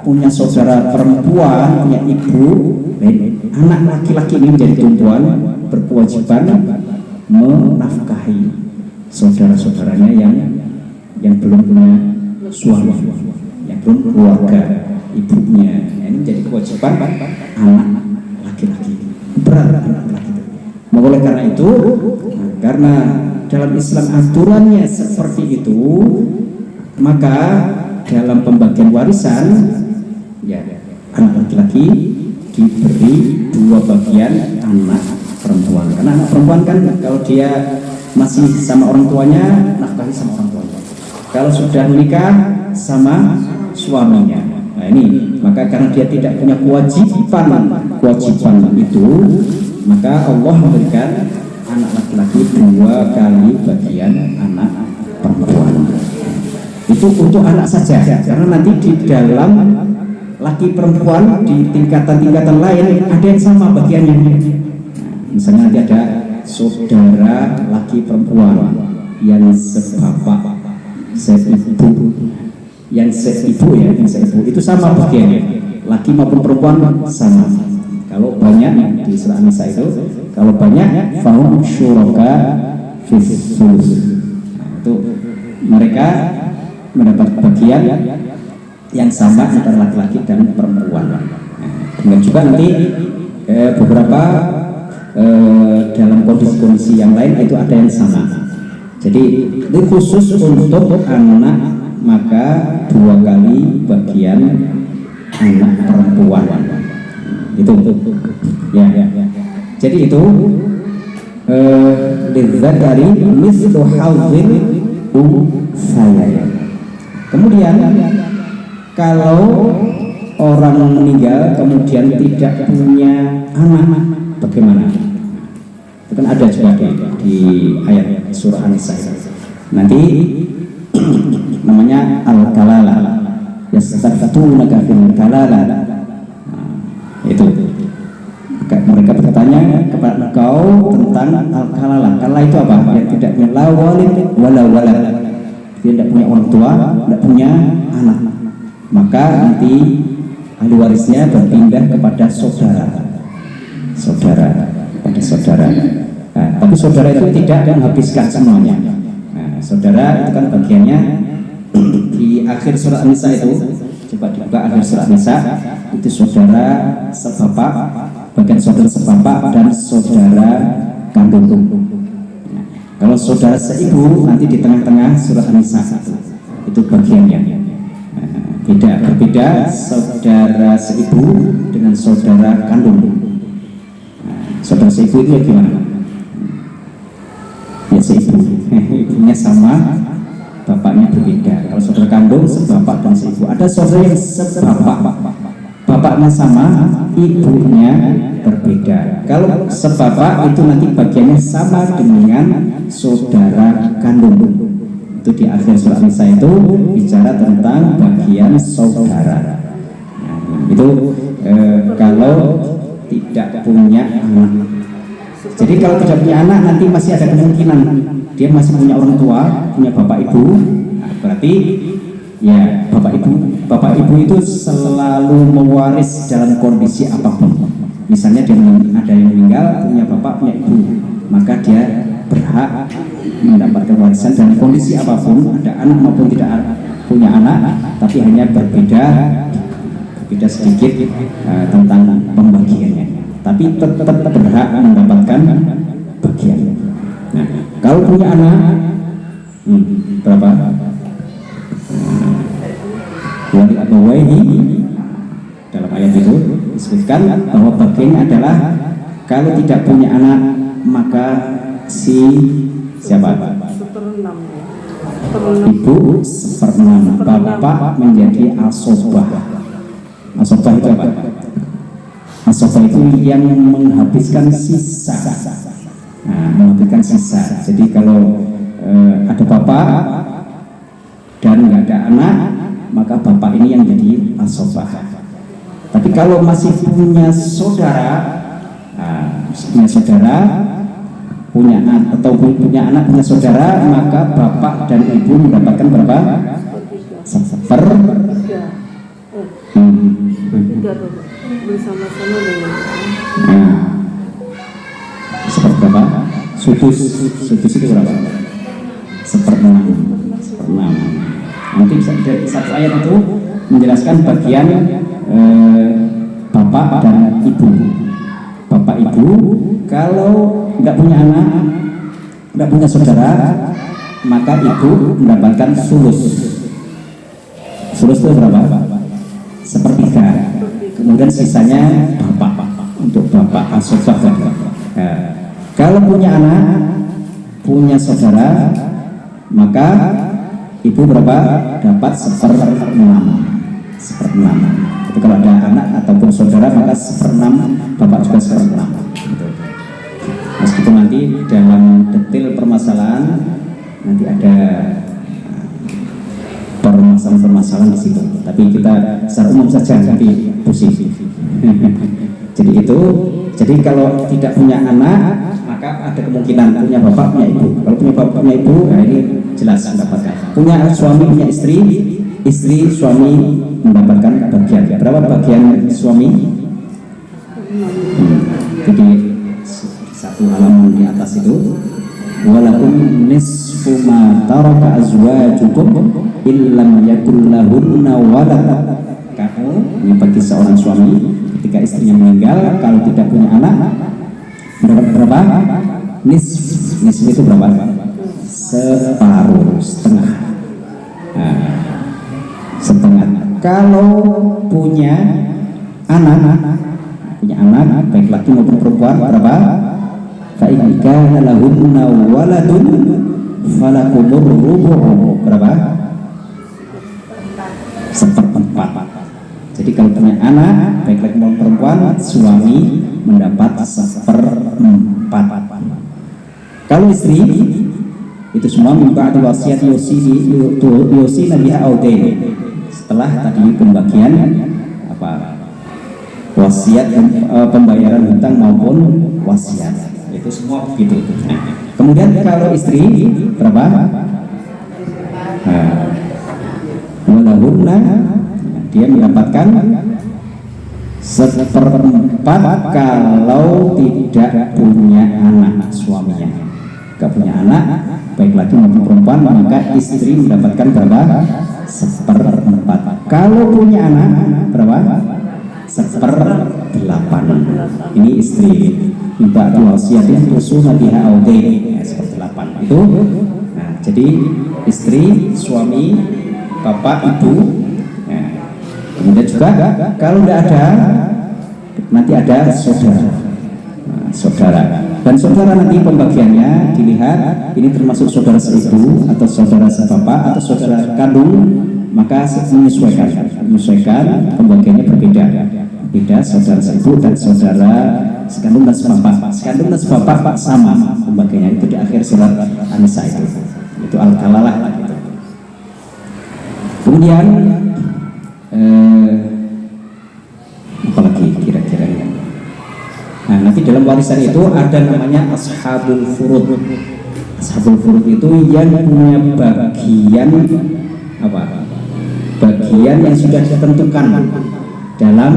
punya saudara perempuan, punya ibu, anak laki-laki ini menjadi tumpuan berkewajiban menafkahi saudara-saudaranya yang belum punya suami, yang belum keluarga, ibunya. Ini menjadi kewajiban anak laki-laki, berat anak laki-laki. Oleh karena itu, karena dalam Islam aturannya seperti itu, maka dalam pembagian warisan ya anak laki-laki diberi 2 bagian anak perempuan. Karena anak perempuan kan kalau dia masih sama orang tuanya, nafkahi sama orang tuanya. Kalau sudah menikah sama suaminya. Nah ini, maka karena dia tidak punya kewajiban itu, maka Allah memberikan anak laki-laki 2 kali bagian anak perempuan. Itu untuk anak saja, karena nanti di dalam laki perempuan di tingkatan-tingkatan lain ada yang sama bagiannya. Misalnya nanti ada saudara laki perempuan, yang sebapak, seibu, yang seibu ya, yang seibu itu sama bagiannya, laki maupun perempuan sama. Kalau banyak di surah An-Nisa itu, kalau banyak fahum syuraka fis sulus. Itu mereka mendapat bagian yang sama antara laki-laki dan perempuan. Dan juga nanti beberapa dalam kondisi-kondisi yang lain itu ada yang sama. Jadi ini khusus untuk anak, maka 2 kali bagian anak perempuan. Itu ya. Jadi itu lidzakari mislu hadzil unsayya. Kemudian kalau orang meninggal kemudian tidak punya anak, bagaimana? Itu kan ada juga di ayat surah An-Nisa. Nanti namanya al-kalala, yastafatuna fil kalala. Itu mereka bertanya kepada engkau tentang al-kalala. Kalala itu apa? Yang tidak punya walid wala walad, tidak punya orang tua, tidak punya anak. Maka nanti ahli warisnya berpindah kepada saudara kepada saudara. Nah, tapi saudara itu tidak menghabiskan semuanya. Nah, saudara itu kan bagiannya di akhir surah An-Nisa itu. Coba dibuka akhir surah An-Nisa, itu saudara sebapak, bagian saudara sebapak dan saudara kandung. Nah, kalau saudara seibu nanti di tengah-tengah surah An-Nisa itu bagiannya. Berbeda saudara seibu dengan saudara kandung. Nah, saudara seibu itu ya gimana? Ya seibu, ibunya sama, bapaknya berbeda. Kalau saudara kandung sebapak dan seibu. Ada saudara yang sebapak, bapaknya sama, ibunya berbeda. Kalau sebapak itu nanti bagiannya sama dengan saudara kandung. Itu di akhir surah An-Nisa itu bicara tentang bagian saudara. Nah, itu kalau tidak punya anak. Jadi kalau tidak punya anak nanti masih ada kemungkinan dia masih punya orang tua, punya bapak ibu. Nah, berarti ya bapak ibu itu selalu mewaris dalam kondisi apapun. Misalnya dia ada yang meninggal, punya bapak, punya ibu, maka dia berhak mendapatkan warisan dalam kondisi apapun, ada anak maupun tidak punya anak, tapi hanya berbeda sedikit tentang pembagiannya, tapi tetap berhak mendapatkan bagian. Nah, kalau punya anak berapa? Wali abawaihi, dalam ayat itu disebutkan bahwa bagiannya adalah kalau tidak punya anak maka si siapa? Ibu seperenam, bapak menjadi asobah. Asobah itu apa? Asobah itu yang menghabiskan sisa. Nah, menghabiskan sisa. Jadi kalau ada bapak dan nggak ada anak, maka bapak ini yang jadi asobah. Tapi kalau masih punya saudara, punya anak atau punya anak, punya saudara, maka bapak dan ibu mendapatkan berapa? Bersama-sama dengan seperti berapa? Sudus itu berapa? Seperenam. Nanti dari satu ayat itu menjelaskan bagian bapak dan ibu. Bapak ibu kalau tidak punya anak, tidak punya saudara, maka ibu mendapatkan sulus. Sulus itu berapa? Sepertiga. Kemudian sisanya bapak untuk bapak asobah. Kalau punya anak, punya saudara, maka ibu berapa? Dapat seperenam. Jadi kalau ada anak ataupun saudara maka seperenam, bapak juga seperenam. Meskipun nanti dalam detail permasalahan nanti ada permasalahan di situ, tapi kita secara umum saja nanti pusing. Jadi kalau tidak punya anak maka maka ada kemungkinan punya bapak, punya ibu. Kalau punya bapak, punya ibu, nah ini jelas mendapatkan. Punya suami, punya istri, istri suami mendapatkan bagian. Berapa bagian suami? Jadi satu halaman di atas itu, walakum nisfu ma taraka azwajukum illam yakul lahunna walad. Kamu ini bagi seorang suami ketika istrinya meninggal kalau tidak punya anak mendapat berapa? Nisf itu berapa? Separuh, setengah. Nah, setengah. Kalau punya anak baik laki maupun perempuan berapa? Fa in kana lahunna waladun falakumur rubu'. Berapa? Seperempat. Jadi kalau punya anak baik laki maupun perempuan, suami mendapat seperempat. Kalau istri itu semua minta wasiat yosi nabiha audain. Setelah tadi pembagian wasiat, pembayaran hutang maupun wasiat, itu semua begitu. Kemudian kalau istri berapa? Walahunna, dia mendapatkan seperempat kalau tidak punya anak suaminya. Gak punya anak baik laki maupun perempuan, maka istri mendapatkan berapa? Seperempat. Kalau punya anak berapa? Seperdelapan. Ini istri minta wasiatin usuna biha audain, seperdelapan itu. Nah, jadi istri, suami, bapak, ibu. Nah, kemudian juga kalau tidak ada, nanti ada saudara. Nah, saudara dan saudara nanti pembagiannya dilihat ini termasuk saudara seibu atau saudara sebapak atau saudara kandung, maka menyesuaikan pembagiannya berbeda. Beda saudara seibu dan saudara sekandung dan sebapak. Sekandung dan sebapak sama pembagiannya, itu di akhir surat An-Nisa itu al-kalalah gitu. Kemudian apalagi kira-kira ya. Nah, nanti dalam warisan itu ada namanya ashabul furud. Ashabul furud itu yang punya bagian bagian yang sudah ditentukan dalam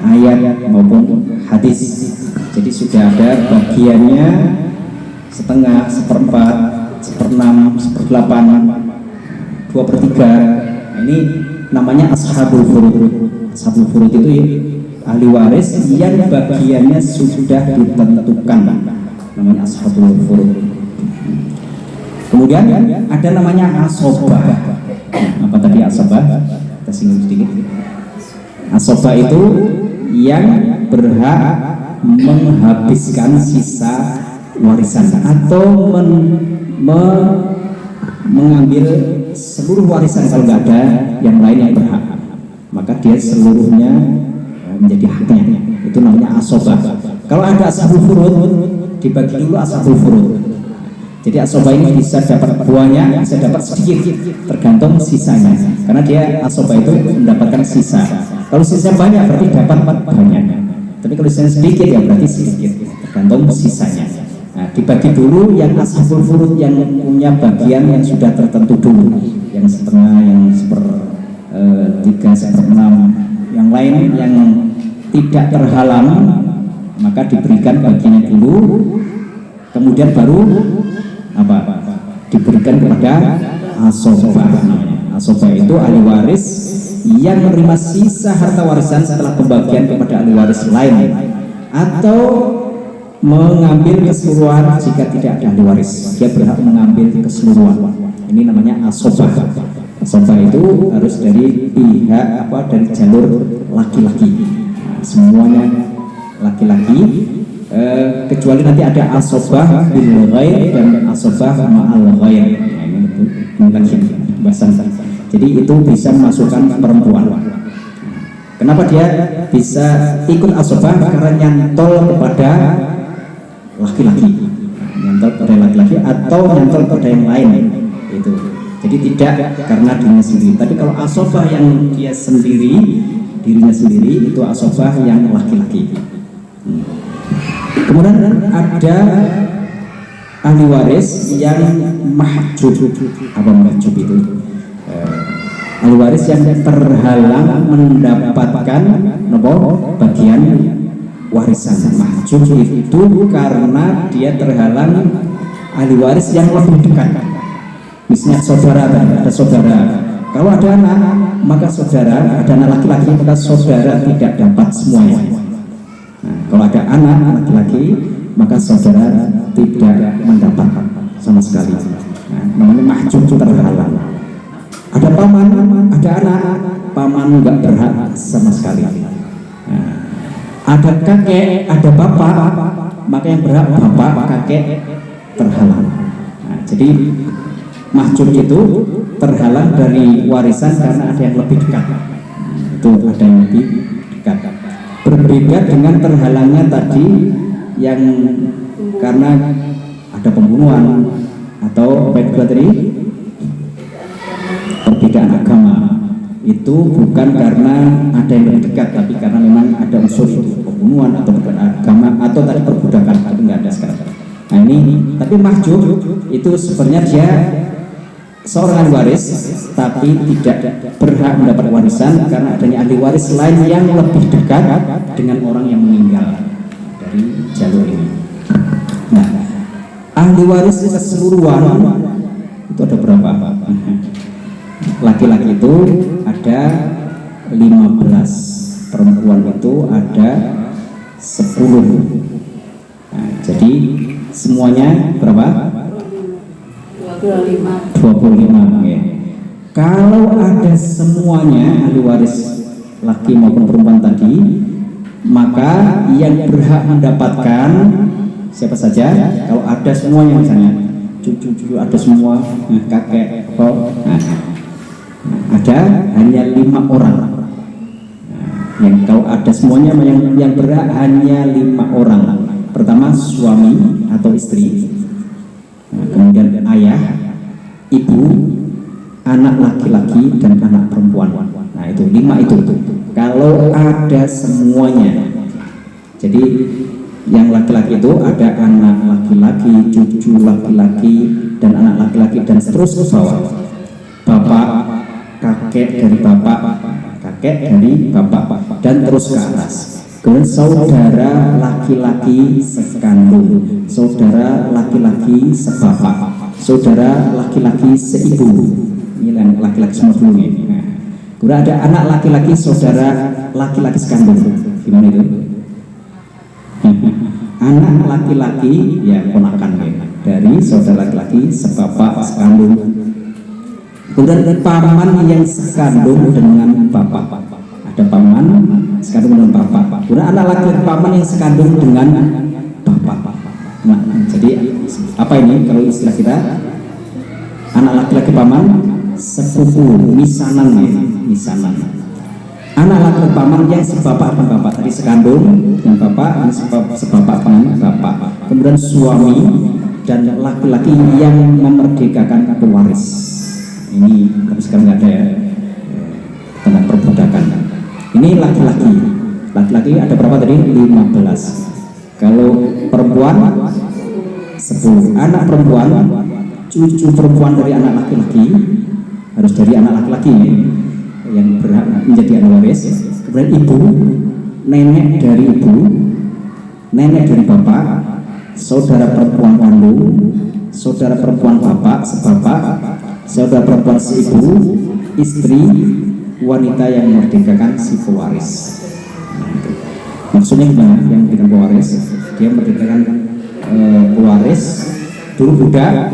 ayat maupun hadis. Jadi sudah ada bagiannya setengah, seperempat, seperenam, seperdelapan, 2/3. Ini namanya ashabul furud. Ashabul furud itu ahli waris yang bagiannya sudah ditentukan, namanya ashabul furud. Kemudian ada namanya asobah. Apa tadi asobah? Kita singgung sedikit. Asobah itu yang berhak menghabiskan sisa warisan atau mengambil seluruh warisan. Kalau nggak ada yang lain yang berhak, maka dia seluruhnya menjadi haknya. Itu namanya asobah. Kalau ada ashabul furud, dibagi dulu ashabul furud. Jadi asobah ini bisa dapat buahnya, bisa dapat sedikit, tergantung sisanya. Karena dia asobah itu mendapatkan sisa. Kalau sisa banyak berarti dapat banyak. Tapi kalau sisa sedikit ya berarti sedikit, tergantung sisanya. Nah, dibagi dulu yang ashabul furud yang punya bagian yang sudah tertentu dulu, yang setengah, yang sepertiga, seperenam, yang lain yang tidak terhalang maka diberikan bagiannya dulu, kemudian baru diberikan kepada asobah. Asobah itu ahli waris yang menerima sisa harta warisan setelah pembagian kepada ahli waris lain atau mengambil keseluruhan jika tidak ada ahli waris. Dia berhak mengambil keseluruhan. Ini namanya asobah. Asobah itu harus dari pihak dari jalur laki-laki. Nah, semuanya laki-laki. Kecuali nanti ada asobah bil ghair dan asobah ma'al ghair. Ini bahasan. Jadi itu bisa masukkan perempuan. Kenapa dia bisa ikut asobah? Karena nyantol kepada laki-laki, nyantol pada laki-laki atau nyantol pada yang lain. Itu. Jadi tidak karena dirinya sendiri. Tapi kalau asobah yang dia sendiri, dirinya sendiri, itu asobah yang laki-laki. Kemudian ada ahli waris yang mahjub. Apa mahjub itu? Ahli waris yang terhalang mendapatkan bagian warisan. Mahjub itu karena dia terhalang ahli waris yang lebih dekat. Misalnya saudara, ada saudara. Kalau ada anak, maka saudara, ada anak laki-laki, maka saudara tidak dapat semuanya. Nah, kalau ada anak laki-laki, maka saudara tidak mendapat sama sekali. Nah, namanya mahjub, terhalang. Ada paman, ada anak, paman nggak berhak sama sekali. Nah, ada kakek, ada bapak, maka yang berhak bapak, kakek terhalang. Nah, jadi mahjub itu terhalang dari warisan karena ada yang lebih dekat. Itu ada yang lebih dekat. Berbeda dengan terhalangnya tadi yang karena ada pembunuhan atau baik tadi perbedaan agama. Itu bukan karena ada yang lebih dekat, tapi karena memang ada unsur pembunuhan atau perbedaan agama atau tadi perbudakan, tapi nggak ada sekarang. Nah ini, tapi mahjub itu sebenarnya dia seorang ahli waris tapi tidak berhak mendapat warisan karena adanya ahli waris lain yang lebih dekat dengan orang yang meninggal dari jalur ini. Nah, ahli waris keseluruhan itu ada berapa? Laki-laki itu ada 15, perempuan itu ada 10. Nah, jadi semuanya berapa? 25 ya. Kalau ada semuanya ahli waris laki maupun perempuan tadi, maka yang berhak mendapatkan siapa saja? Kalau ada semuanya, misalnya cucu-cucu ada semua, kakek, ada hanya 5 orang. Yang kalau ada semuanya, yang berhak hanya 5 orang. Pertama suami atau istri, kemudian ayah, ibu, anak laki-laki dan anak perempuan. Nah itu 5 itu. Kalau ada semuanya, jadi yang laki-laki itu ada anak laki-laki, cucu laki-laki dan anak laki-laki dan terus ke bawah. Bapak, kakek dari bapak, kakek dari bapak dan terus ke atas. Kemudian saudara laki-laki sekandung, saudara laki-laki sebapak, saudara laki-laki seibu. Ini yang laki-laki semua dulu ya. Nah, kemudian ada anak laki-laki saudara laki-laki sekandung. Gimana itu? Anak laki-laki ya ponakan ya, dari saudara laki-laki sebapak sekandung. Kemudian paman yang sekandung dengan bapak. Ada paman sekandung dengan bapak. Kemudian anak laki-laki paman yang sekandung dengan bapak. Nah, jadi apa ini kalau istilah kita? Anak laki-laki paman sepupu, misanan ya, misanan. Anak laki-laki paman yang sebapak dengan bapak, tadi sekandung dengan bapak, yang sebapak dengan bapak. Kemudian suami dan laki-laki yang memerdekakan pewaris. Ini tapi sekarang nggak ada ya, tentang perbudakan. Ini laki-laki. Laki-laki ada berapa tadi? 15. Kalau perempuan 10. Anak perempuan, cucu perempuan dari anak laki-laki harus dari anak laki-laki yang berhak menjadi anak waris. Kemudian ibu, nenek dari ibu, nenek dari bapak, saudara perempuan kandung, saudara perempuan bapak sebapak, saudara perempuan seibu, istri, wanita yang memerdekakan si pewaris. Maksudnya gimana? Yang memerdekakan pewaris, dia memerdekakan pewaris dulu budak,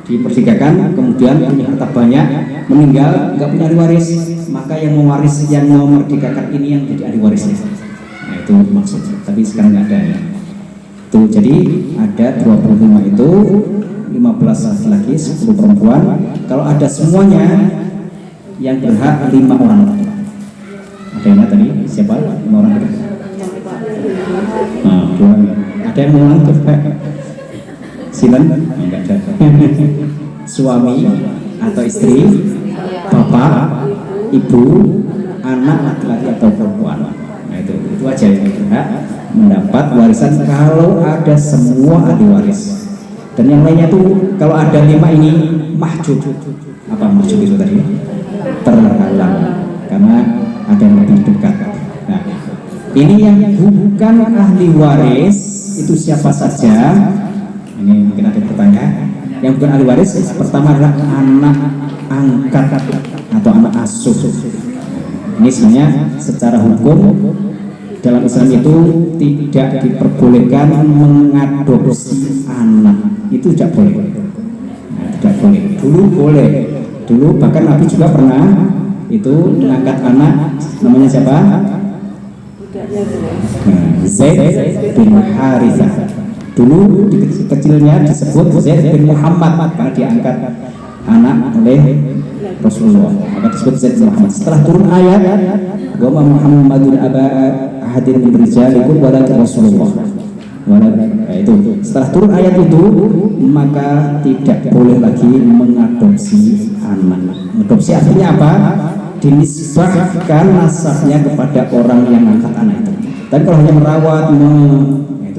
diperdekakan, kemudian punya harta banyak, meninggal, nggak punya ahli waris, maka yang mewaris, yang memerdekakan ini yang jadi ahli warisnya. Nah itu maksudnya. Tapi sekarang nggak ada ya. Tuh, jadi ada 25 itu, 15 laki-laki, 10 perempuan. Kalau ada semuanya, yang berhak 5 orang. Ada yang tadi siapa? 5 orang berhak. Nah, 2. Ada yang mengulang tuh? Silen? Enggak ada. Suami atau istri, bapak, ibu, anak laki-laki atau perempuan. Nah itu aja yang berhak mendapat warisan kalau ada semua ahli waris. Dan yang lainnya tuh kalau ada 5 ini mahjub. Apa mahjub itu tadi? Terhalang karena ada yang lebih dekat. Nah, ini yang bukan ahli waris itu siapa saja? Ini mungkin ada pertanyaan. Yang bukan ahli waris pertama adalah anak angkat atau anak asuh. Ini sebenarnya secara hukum dalam Islam itu tidak diperbolehkan mengadopsi anak, itu tidak boleh. Nah, tidak boleh. Dulu boleh. Dulu bahkan Nabi juga pernah itu mengangkat anak, namanya siapa? Zaid bin Harithah. Dulu di kecilnya disebut Zaid bin Muhammad karena diangkat anak oleh Rasulullah, maka disebut Zaid bin Muhammad. Setelah turun ayat wa ma Muhammadun aba ahadin min rijalikum walakin Rasulullah. Itu setelah turun ayat itu maka tidak boleh lagi mengadopsi anak. Mengadopsi artinya apa? Dinisbahkan nasabnya kepada orang yang mengangkat anak itu. Tapi kalau hanya merawat itu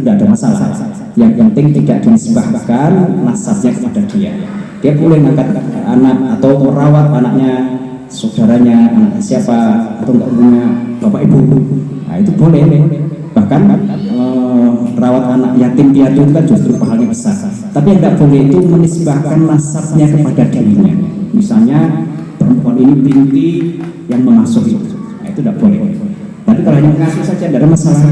tidak ada masalah. Yang penting tidak dinisbahkan nasabnya kepada dia. Dia boleh mengangkat anak atau merawat anaknya saudaranya, anak siapa, atau enggak punya bapak ibu. Nah, itu boleh. Bahkan rawat anak yatim piatu itu kan justru pahalanya besar. Tapi yang tidak boleh itu menisbahkan nasabnya kepada dirinya. Misalnya perempuan ini binti yang mengasuh itu. Nah, itu tidak boleh. Tapi kalau hanya mengasuh saja tidak ada masalah.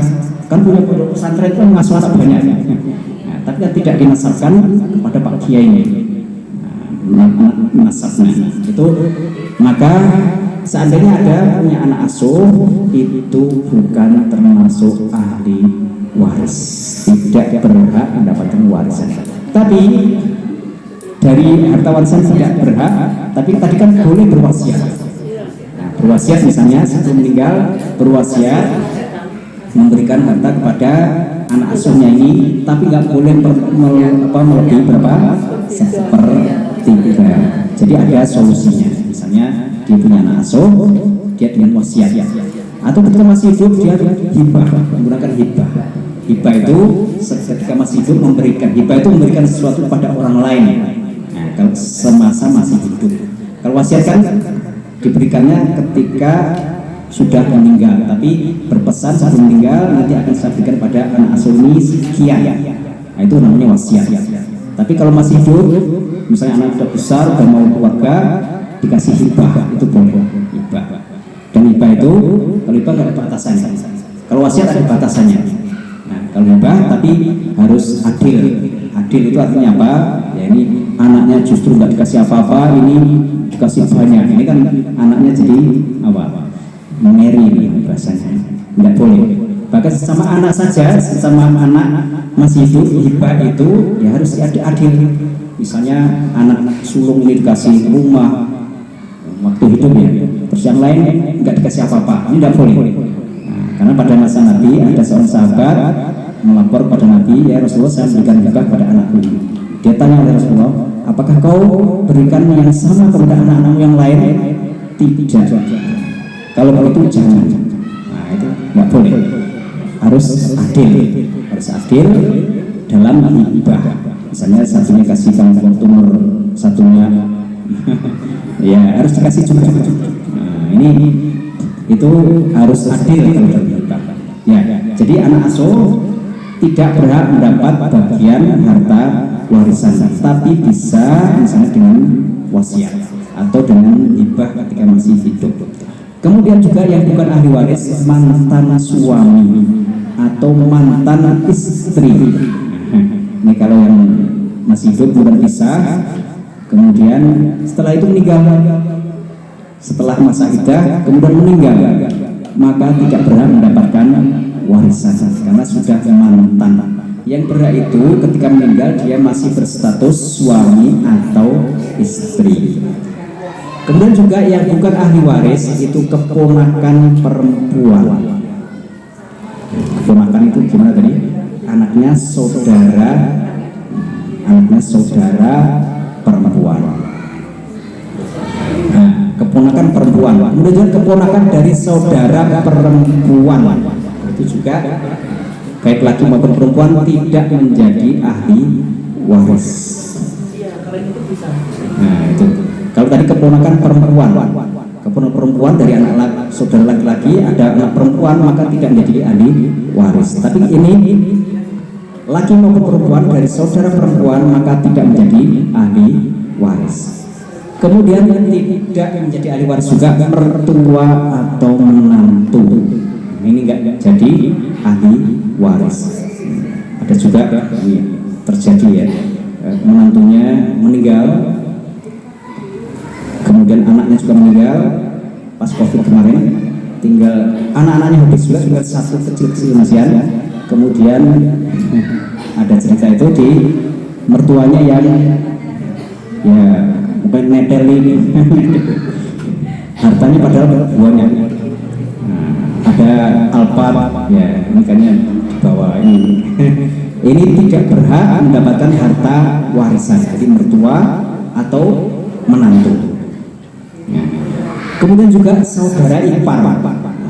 Kan punya pondok pesantren itu mengasuh anak banyak. Nah, tapi yang tidak dinasabkan kepada Pak Kiai ini. Nasabnya itu, maka seandainya ada punya anak asuh itu bukan termasuk ahli waris, tidak berhak mendapatkan warisan. Tapi dari harta warisan tidak berhak, tapi tadi kan boleh berwasiat. Nah, berwasiat misalnya sebelum meninggal berwasiat memberikan harta kepada anak asuhnya ini, tapi nggak boleh melebihi berapa? 1/3. Jadi ada solusinya. Misalnya dia punya anak asuh, dia dengan wasiat. Atau ketika masih hidup dia hibah, menggunakan hibah. Hibah itu ketika masih hidup memberikan. Hibah itu memberikan sesuatu pada orang lain. Nah, kalau semasa masih hidup. Kalau wasiat kan diberikannya ketika sudah meninggal, tapi berpesan saat meninggal nanti akan saya berikan pada anak asuh ini sekian. Nah, itu namanya wasiat. Tapi kalau masih hidup, misalnya anak sudah besar, sudah mau keluarga, dikasih hibah, itu boleh hibah. Dan hibah itu, kalau hibah nggak ada batasannya. Kalau wasiat ada batasannya. Nah, kalau hibah tapi harus adil. Adil itu artinya apa? Ya ini anaknya justru nggak dikasih apa-apa, ini dikasih banyak. Ini kan anaknya jadi apa? Mengeri ini bahasanya. Nggak boleh. Bahkan sesama anak saja, sesama anak masih hidup, hibah itu ya harus adil. Misalnya anak sulung ini dikasih rumah waktu hidup ya, terus yang lain nggak dikasih apa-apa, ini tidak boleh. Nah, karena pada masa Nabi ada seorang sahabat melapor pada Nabi, ya Rasulullah, saya berikan hibah pada anakku. Dia tanya oleh Rasulullah, apakah kau berikan yang sama kepada anak-anak yang lain? Tidak. Kalau begitu jangan. Nah, itu nggak boleh. Harus adil dalam hibah. Misalnya satunya kasih kangkung tumor, satunya ya harus dikasih juga. Nah, ini itu harus adil kalau hibah. Ya, jadi anak asuh tidak berhak mendapat bagian harta warisan, tapi bisa misalnya dengan wasiat atau dengan hibah ketika masih hidup. Kemudian juga yang bukan ahli waris, mantan suami atau mantan istri. Ini kalau yang masih hidup bukan pisah, kemudian setelah itu meninggal, setelah masa iddah kemudian meninggal, maka tidak berhak mendapatkan warisan karena sudah mantan. Yang berhak itu ketika meninggal dia masih berstatus suami atau istri. Kemudian juga yang bukan ahli waris itu keponakan perempuan. Keponakan itu gimana tadi? Anaknya saudara perempuan. Nah, keponakan perempuan. Kemudian juga keponakan dari saudara perempuan. Itu juga baik laki maupun perempuan tidak menjadi ahli waris. Nah itu. Kalau tadi keponakan perempuan dari anak saudara laki-laki ada anak perempuan maka tidak menjadi ahli waris. Tapi ini laki maupun perempuan dari saudara perempuan maka tidak menjadi ahli waris. Kemudian tidak menjadi ahli waris juga mertua atau menantu. Ini enggak jadi ahli waris. Ada juga terjadi ya, menantunya meninggal, kemudian anaknya juga meninggal pas COVID kemarin, tinggal anak-anaknya habis juga, tinggal satu kecil-kecil masian. Kemudian ada cerita itu di mertuanya yang ya bukan netelin hartanya padahal buahnya. Ada Alphard ya, makanya dibawa ini. Ini tidak berhak mendapatkan harta warisan, jadi mertua atau menantu. Ya. Kemudian juga saudara ipar,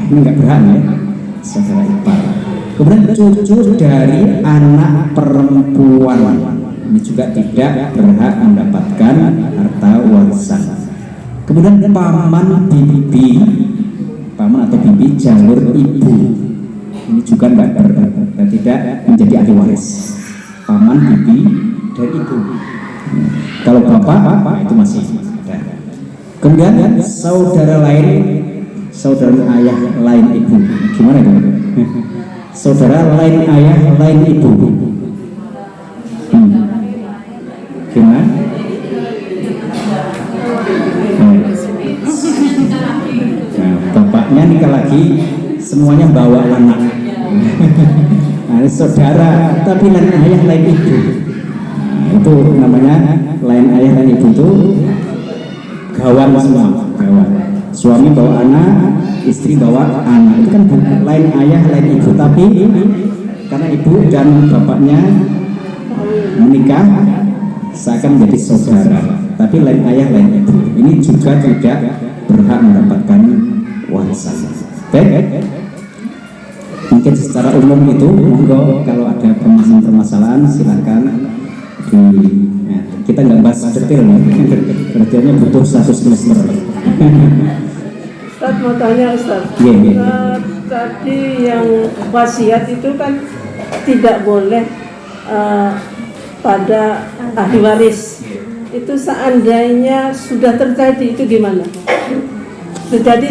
ini nggak berhak ya, saudara ipar. Kemudian cucu dari anak perempuan, ini juga tidak berhak mendapatkan harta warisan. Kemudian paman atau bibi jalur ibu, ini juga tidak menjadi ahli waris. Paman, bibi, dan ibu. Kalau bapak itu masih ada. Kemudian saudara ayah lain ibu. Gimana itu? Saudara lain ayah lain ibu. Gimana? Nah, bapaknya nikah lagi, semuanya bawa anak. Nah, saudara tapi lain ayah lain ibu. Nah, itu namanya lain ayah lain ibu itu gawan semua, gawan. Suami bawa anak, istri bawa anak. Itu kan lain ayah lain ibu, tapi karena ibu dan bapaknya menikah seakan menjadi saudara, tapi lain ayah lain ibu. Ini juga tidak berhak mendapatkan warisan. Baik. Mungkin secara umum itu, monggo kalau ada permasalahan silakan kita nggak bahas detail ya, detailnya butuh 1 semester. Ustaz mau tanya Ustaz, tadi yang wasiat itu kan tidak boleh pada ahli waris. Itu seandainya sudah terjadi itu gimana? Terjadi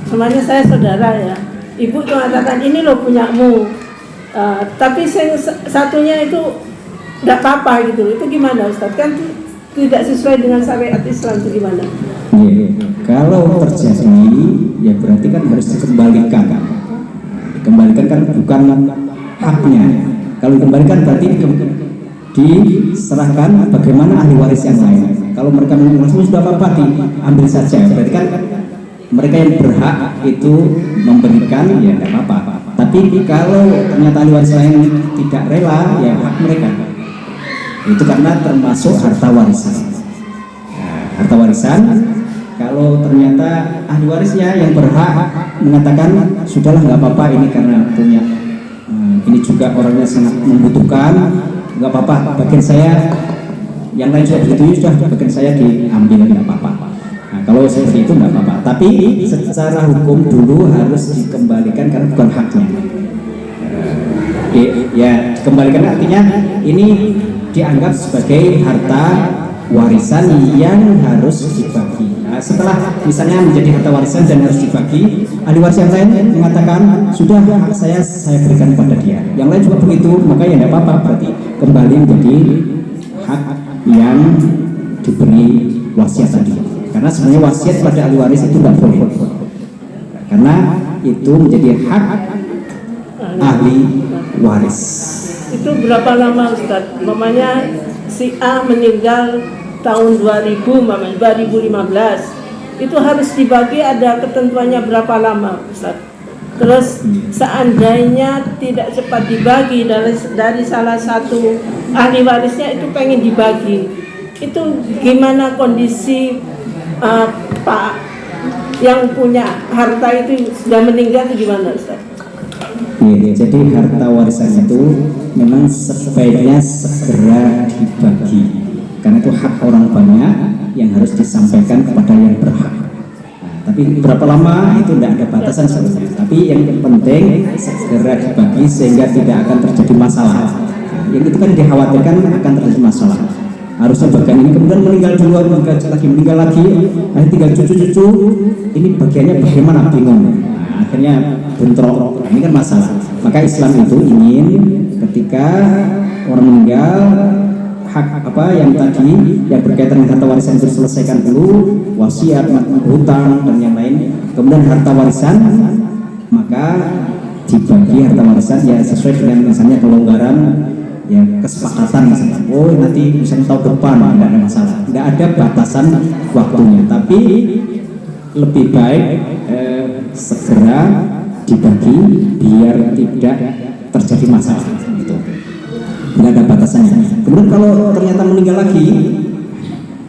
semuanya saya saudara ya. Ibu tuh mengatakan ini loh punyamu, tapi satunya itu tidak apa-apa gitu. Itu gimana Ustaz? Kan tidak sesuai dengan syariat Islam itu gimana? Kalau terjadi ya berarti kan harus dikembalikan. Dikembalikan kan bukan haknya. Kalau dikembalikan berarti diserahkan bagaimana ahli waris yang lain. Kalau mereka mengatakan sudah apa-apa diambil saja. Berarti kan mereka yang berhak itu memberikan ya tidak apa-apa. Tapi kalau ternyata ahli waris lain tidak rela ya hak mereka. Itu karena termasuk harta warisan. Nah, harta warisan kalau ternyata ahli warisnya yang berhak mengatakan sudahlah nggak apa-apa ini karena punya ini juga orangnya sangat membutuhkan, nggak apa-apa bagian saya yang lain sudah begitu sudah bagian saya diambil nggak apa-apa. Nah, kalau seperti itu nggak apa-apa, tapi secara hukum dulu harus dikembalikan karena bukan haknya. Ya dikembalikan artinya ini dianggap sebagai harta warisan yang harus dibagi. Nah, setelah misalnya menjadi harta warisan dan harus dibagi, ahli waris yang lain mengatakan sudah hak saya berikan kepada dia. Yang lain juga begitu, maka ya tidak apa-apa, berarti kembali menjadi hak yang diberi wasiat tadi. Karena sebenarnya wasiat pada ahli waris itu tidak boleh, karena itu menjadi hak ahli waris. Itu berapa lama Ustaz? Mamanya si A meninggal tahun 2015. Itu harus dibagi, ada ketentuannya berapa lama Ustaz? Terus seandainya tidak cepat dibagi dari salah satu ahli warisnya itu pengen dibagi, itu gimana kondisi Pak yang punya harta itu sudah meninggal itu gimana Ustaz? Ya, jadi harta warisan itu memang sebaiknya segera dibagi, karena itu hak orang banyak yang harus disampaikan kepada yang berhak. Tapi berapa lama itu tidak ada batasan sebenarnya. Tapi yang penting segera dibagi sehingga tidak akan terjadi masalah. Yang itu kan dikhawatirkan akan terjadi masalah. Harusnya bagian ini kemudian meninggal duluan, meninggal lagi, nanti tinggal cucu-cucu. Ini bagiannya bagaimana, bingung. Akhirnya bentrok. Ini kan masalah. Maka Islam itu ingin ketika orang meninggal, hak apa yang tadi yang berkaitan dengan harta warisan itu selesaikan dulu, wasiat, hutang dan yang lain. Kemudian harta warisan maka dibagi harta warisan ya sesuai dengan misalnya kelonggaran ya kesepakatan misalnya. Oh nanti misalnya tahun depan tidak ada masalah, tidak ada batasan waktunya. Tapi lebih baik segera dibagi biar tidak terjadi masalah. Gitu. Nggak ada batasannya. Kemudian kalau ternyata meninggal lagi,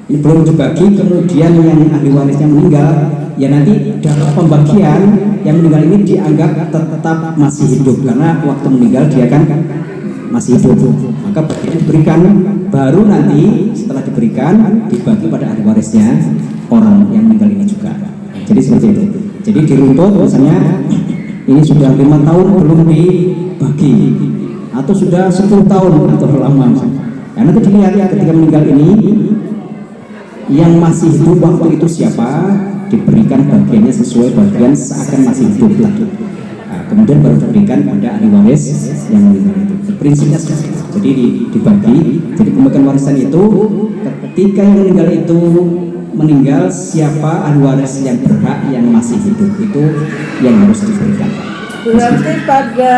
ini belum dibagi, kemudian yang ahli warisnya meninggal, ya nanti dalam pembagian yang meninggal ini dianggap tetap masih hidup karena waktu meninggal dia kan masih hidup. Maka bagian diberikan, baru nanti setelah diberikan dibagi pada ahli warisnya orang yang meninggal ini juga. Jadi seperti itu. Jadi diruntut misalnya ini sudah 5 tahun belum dibagi, atau sudah 10 tahun atau lama. Karena itu dilihat ya ketika meninggal ini yang masih hidup waktu itu siapa, diberikan bagiannya sesuai bagian seakan masih hidup lagi. Nah, kemudian baru diberikan pada ahli waris yang meninggal itu. Prinsipnya seperti itu. Jadi dibagi. Jadi pembagian warisan itu ketika yang meninggal itu meninggal, siapa ahli waris yang berhak yang masih hidup itu yang harus diberikan. Berarti pada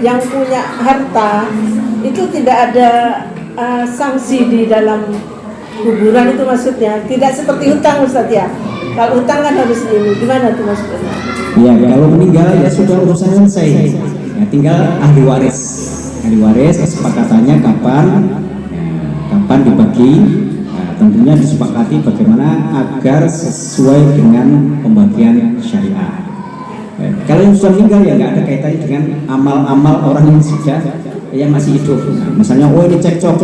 yang punya harta itu tidak ada sanksi di dalam kuburan itu maksudnya, tidak seperti hutang Ustaz ya. Kalau hutang kan harus ini, gimana tuh maksudnya? Ya kalau meninggal ya sudah urusan selesai. Ya, tinggal ahli waris. Ahli waris kesepakatannya kapan dibagi. Tentunya disepakati bagaimana agar sesuai dengan pembagian syariah. Kalau yang sudah meninggal ya nggak ada kaitannya dengan amal-amal orang yang sudah yang masih hidup. Nah, misalnya ini cekcok,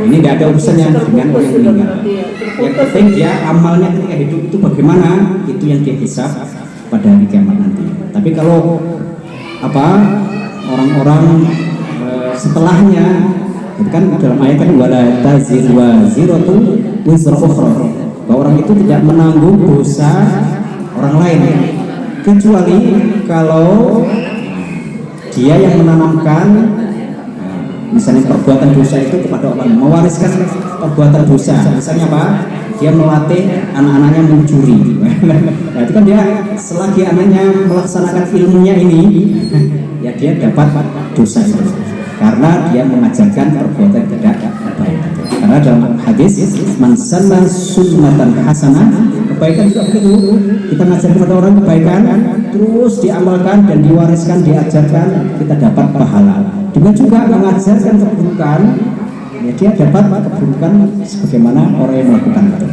ini tidak ada urusannya dengan yang meninggal. Yang penting dia amalnya ketika hidup itu bagaimana, itu yang dihisab pada hari kiamat nanti. Tapi kalau orang-orang setelahnya, kan dalam ayat kan wala tazir waziratu wizra ukhra, bahwa orang itu tidak menanggung dosa orang lain kecuali kalau dia yang menanamkan misalnya perbuatan dosa itu kepada orang, mewariskan perbuatan dosa. Misalnya apa? Dia melatih anak-anaknya mencuri. Nah, itu kan dia selagi anaknya melaksanakan ilmunya ini, ya dia dapat dosa itu. Karena dia mengajarkan perbuatan tidak baik. Karena dalam hadis man sanna sunnatan hasanah, kebaikan juga begitu. Kita ngajar kepada orang kebaikan, terus diamalkan dan diwariskan, diajarkan, kita dapat pahala. Dengan juga mengajarkan keburukan, ya dia dapat keburukan sebagaimana orang yang melakukan itu.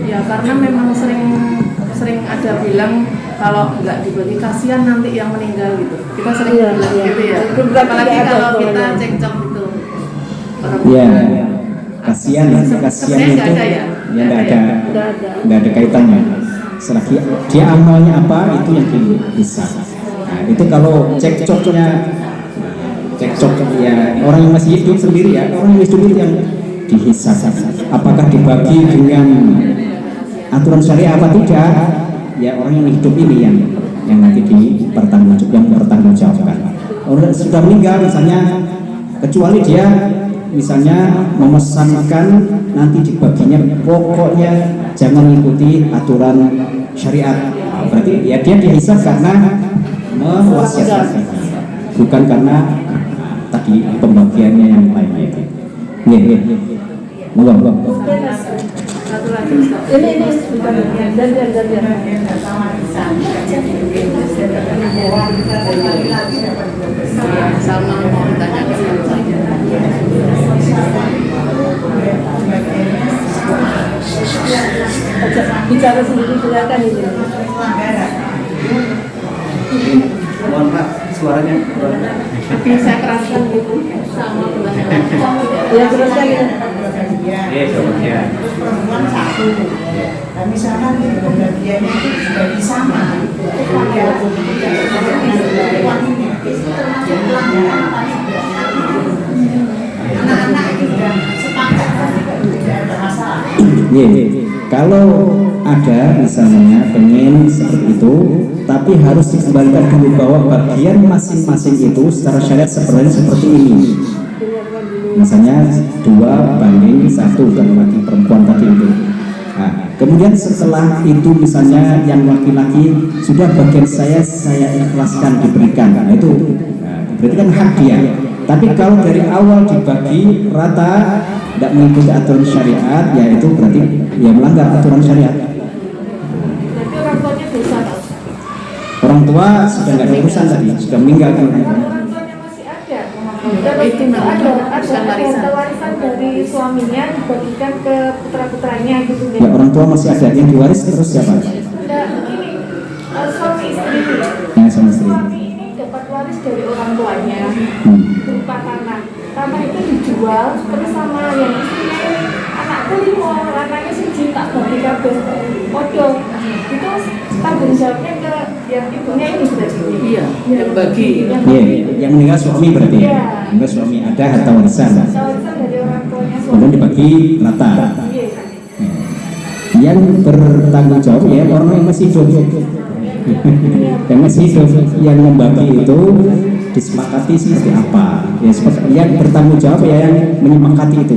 Ya karena memang sering ada bilang kalau nggak dibagi kasihan nanti yang meninggal gitu. Kita sering bilang gitu ya. Apalagi kalau kita cekcok gitu. Iya. Kasihan itu ya nggak ada kaitannya. Selagi dia amalnya apa itu yang dihisab. Nah, itu kalau cekcoknya ya orang yang masih hidup sendiri ya, orang yang hidup yang dihisab. Apakah dibagi dengan aturan syariah apa tidak? Ya orang yang hidup ini yang nanti dipertanggungjawabkan. Orang sudah meninggal misalnya, kecuali dia misalnya memesankan nanti dibaginya pokoknya jangan mengikuti aturan syariat. Nah, berarti ya dia dihisab karena mewasiatkan, bukan karena tadi pembagiannya yang lainnya itu. Monggo. Ini dan. Sama mau ditanya ke saya. Bicara sendiri silakan ini. Mohon maaf, suaranya kurang. Bisa keraskan gitu sama dengan Ya teruskan ya. Ya. Terus perempuan satu. Nah, misalkan pembagiannya itu dibagi sama. Ya, wanginya itu termasuk pelanggaran apa tidak? Anak-anak itu sudah sepakat tidak ada masalah. Kalau ada misalnya pengen seperti itu, tapi harus dikembalikan dulu bahwa bagian masing-masing itu secara syariat seperti ini. Misalnya 2:1 kalau laki perempuan tadi itu. Nah, kemudian setelah itu misalnya yang laki-laki sudah bagian saya ikhlaskan diberikan. Nah, itu berarti kan hak dia. Tapi kalau dari awal dibagi rata tidak mengikuti aturan syariat, ya itu berarti ya melanggar aturan syariat. Berarti orang tuanya dosa, Pak? Orang tua sudah nggak ada urusan tadi, sudah meninggal kan. Orang tuanya masih ada. Itu ada warisan dari suaminya dibagikan ke putra-putranya gitu Ya orang tua masih ada yang diwaris terus siapa? Nah, ini suami istri. Ya sama istri. Suami ini dapat waris dari orang tuanya berupa tanah. Tanah itu dijual terus sama yang istrinya ini, anakku lima, anaknya siji tak bagi kabeh. Podo. Itu tanggung jawabnya ke yang ibunya ini berarti. Iya, yang bagi. Iya, yang meninggal suami berarti ya. Meninggal suami ada harta warisan. Warisan dari orang tuanya suami. Kemudian dibagi rata. Iya. Yang bertanggung jawab ya orang yang masih hidup. Yang masih hidup, yang membagi itu disepakati seperti apa? Ya, yang bertanggung jawab ya yang menyepakati itu.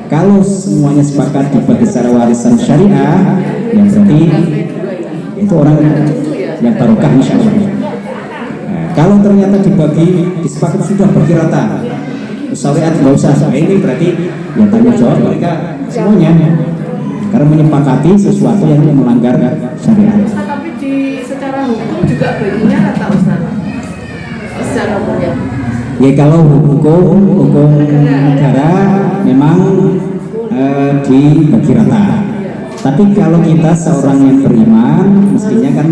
Kalau semuanya sepakat dibagi secara warisan syariah, ya berarti itu orang yang barokah insya Allah. Nah, kalau ternyata dibagi disepakati sudah bagi rata, syariat nggak usah. Nah, ini berarti yang tanggung jawab mereka semuanya. Karena menyepakati sesuatu yang melanggar syariat. Tapi secara hukum juga baginya rata Ustaz. Secara umumnya. Ya kalau hukum negara memang dibagi rata. Tapi kalau kita seorang yang beriman, mestinya kan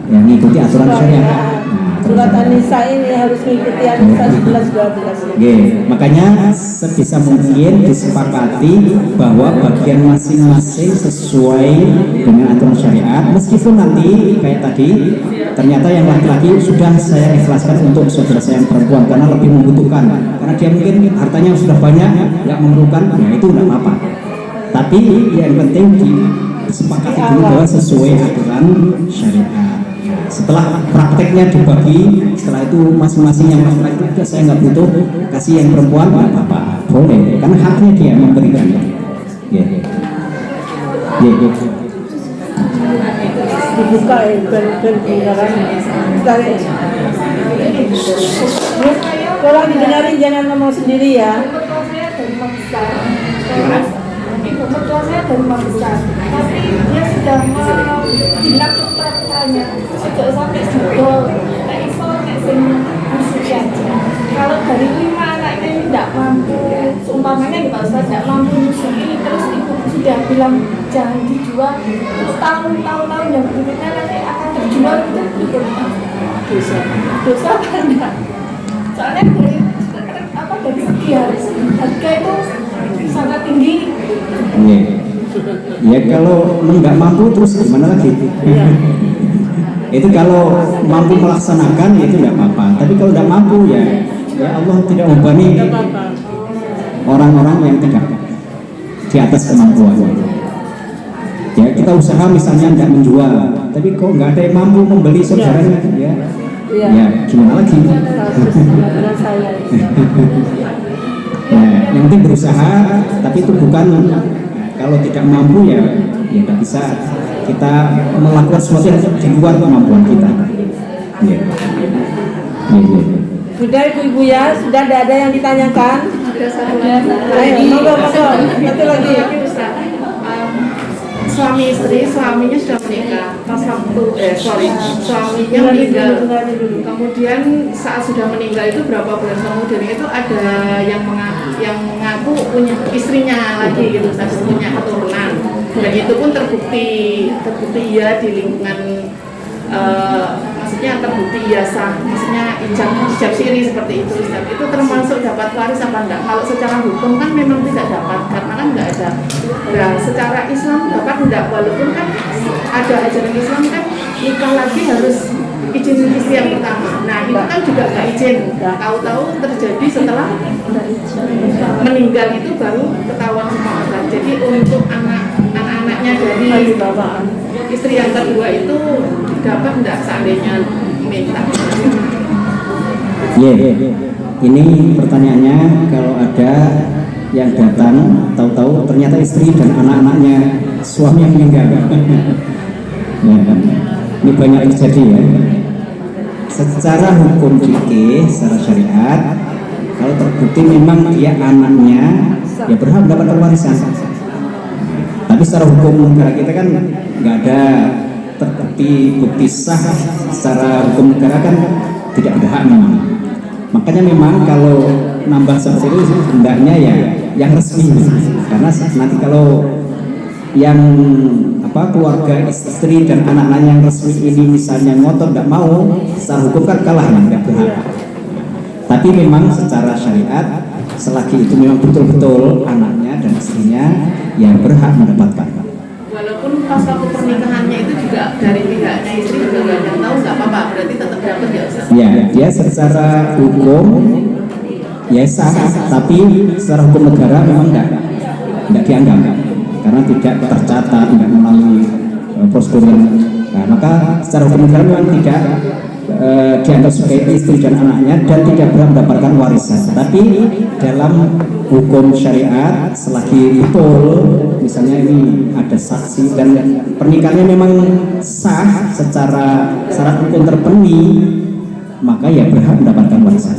yang mengikuti aturan syariat. Surat An-Nisa ini harus mengikuti An-Nisa 11-12. Makanya sebisa mungkin disepakati bahwa bagian masing-masing sesuai dengan aturan syariat. Meskipun nanti kayak tadi ternyata yang laki-laki sudah saya ikhlaskan untuk saudara saya yang perempuan karena lebih membutuhkan, karena dia mungkin hartanya sudah banyak, nggak memerlukan, ya itu nggak apa-apa. Tapi yang penting disepakati dulu bahwa sesuai aturan syariat. Setelah prakteknya dibagi, setelah itu masing-masing yang laki-laki itu saya nggak butuh, kasih yang perempuan nggak apa-apa, boleh, karena haknya dia memberikan. Dibuka ya, kedengaran. Kalau didengarin jangan ngomong sendiri ya. Mertua saya dari Makassar. Ibu mertua saya dari Makassar. Tapi dia sudah menjinak putra-putranya. Sudah sampai sedol. Nek iso nek sing musik aja. Kalau dari 5 anaknya ini tidak mampu, seumpamanya di Pak Ustaz tidak mampu musik ini, terus ibu sudah bilang jangan dijual. Terus tahun-tahun yang berikutnya nanti akan terjual, itu dosa kan enggak? Soalnya dari segi harga itu sangat tinggi. Ya kalau nggak mampu terus gimana lagi? Itu kalau mampu melaksanakan itu nggak apa-apa. Tapi kalau nggak mampu ya Allah tidak membebani orang-orang yang tidak di atas kemampuannya. Ya kita usaha misalnya nggak menjual, tapi kok nggak ada yang mampu membeli saudaranya, ya gimana lagi? Nah, yang penting berusaha, tapi itu bukan kalau tidak mampu ya tidak bisa kita melakukan sesuatu yang di luar kemampuan kita. Sudah ibu-ibu ya, sudah ada yang ditanyakan? Ada satu lagi. Ayo, monggo. Satu lagi. Suami istri, suaminya sudah menikah. Pas waktu suaminya meninggal. Kemudian saat sudah meninggal itu berapa bulan kemudian itu ada yang mengaku punya istrinya lagi gitu, punya keturunan. Dan itu pun terbukti ya di lingkungan maksudnya terbukti ya sah, maksudnya ijab siri seperti itu Ustaz. Itu termasuk dapat waris apa enggak? Kalau secara hukum kan memang tidak dapat karena kan enggak ada. Nah, secara Islam dapat enggak? Walaupun kan ada ajaran Islam kan nikah lagi harus izin istri yang pertama. Nah, itu kan juga enggak izin. Tahu-tahu terjadi setelah meninggal itu baru ketahuan sama Ustaz. Jadi untuk anak-anaknya dari istri yang kedua itu dapat enggak seandainya minta? Ini pertanyaannya, kalau ada yang datang tahu-tahu ternyata istri dan anak-anaknya suami yang meninggal. Ya kan? Ini banyak terjadi ya. Secara hukum fikih, secara syariat, kalau terbukti memang dia anaknya, ya berhak mendapatkan warisan. Tapi secara hukum negara kita kan nggak ada terbukti bukti sah, secara hukum negara kan tidak ada hak memang. Makanya memang kalau nambah seperti itu hendaknya ya yang resmi, karena nanti kalau yang keluarga istri dan anak-anak yang resmi ini misalnya ngotot tidak mau, secara hukum kan kalah, nggak berhak. Tapi memang secara syariat selagi itu memang betul-betul anaknya dan istrinya yang berhak mendapatkan. Walaupun pas waktu pernikahannya itu juga dari pihaknya istri juga nggak ada yang tahu, nggak apa-apa, berarti tetap dapat ya Ustaz? Ya, dia secara hukum ya sah, tapi secara hukum negara memang tidak dianggap karena tidak tercatat, tidak melalui prosedur yang. Nah, maka secara hukum negara memang tidak dianggap sebagai istri dan anaknya dan tidak berhak mendapatkan warisan. Tapi dalam hukum syariat selagi betul misalnya ini ada saksi dan pernikahannya memang sah secara syarat hukum terpenuhi, maka ya berhak mendapatkan warisan.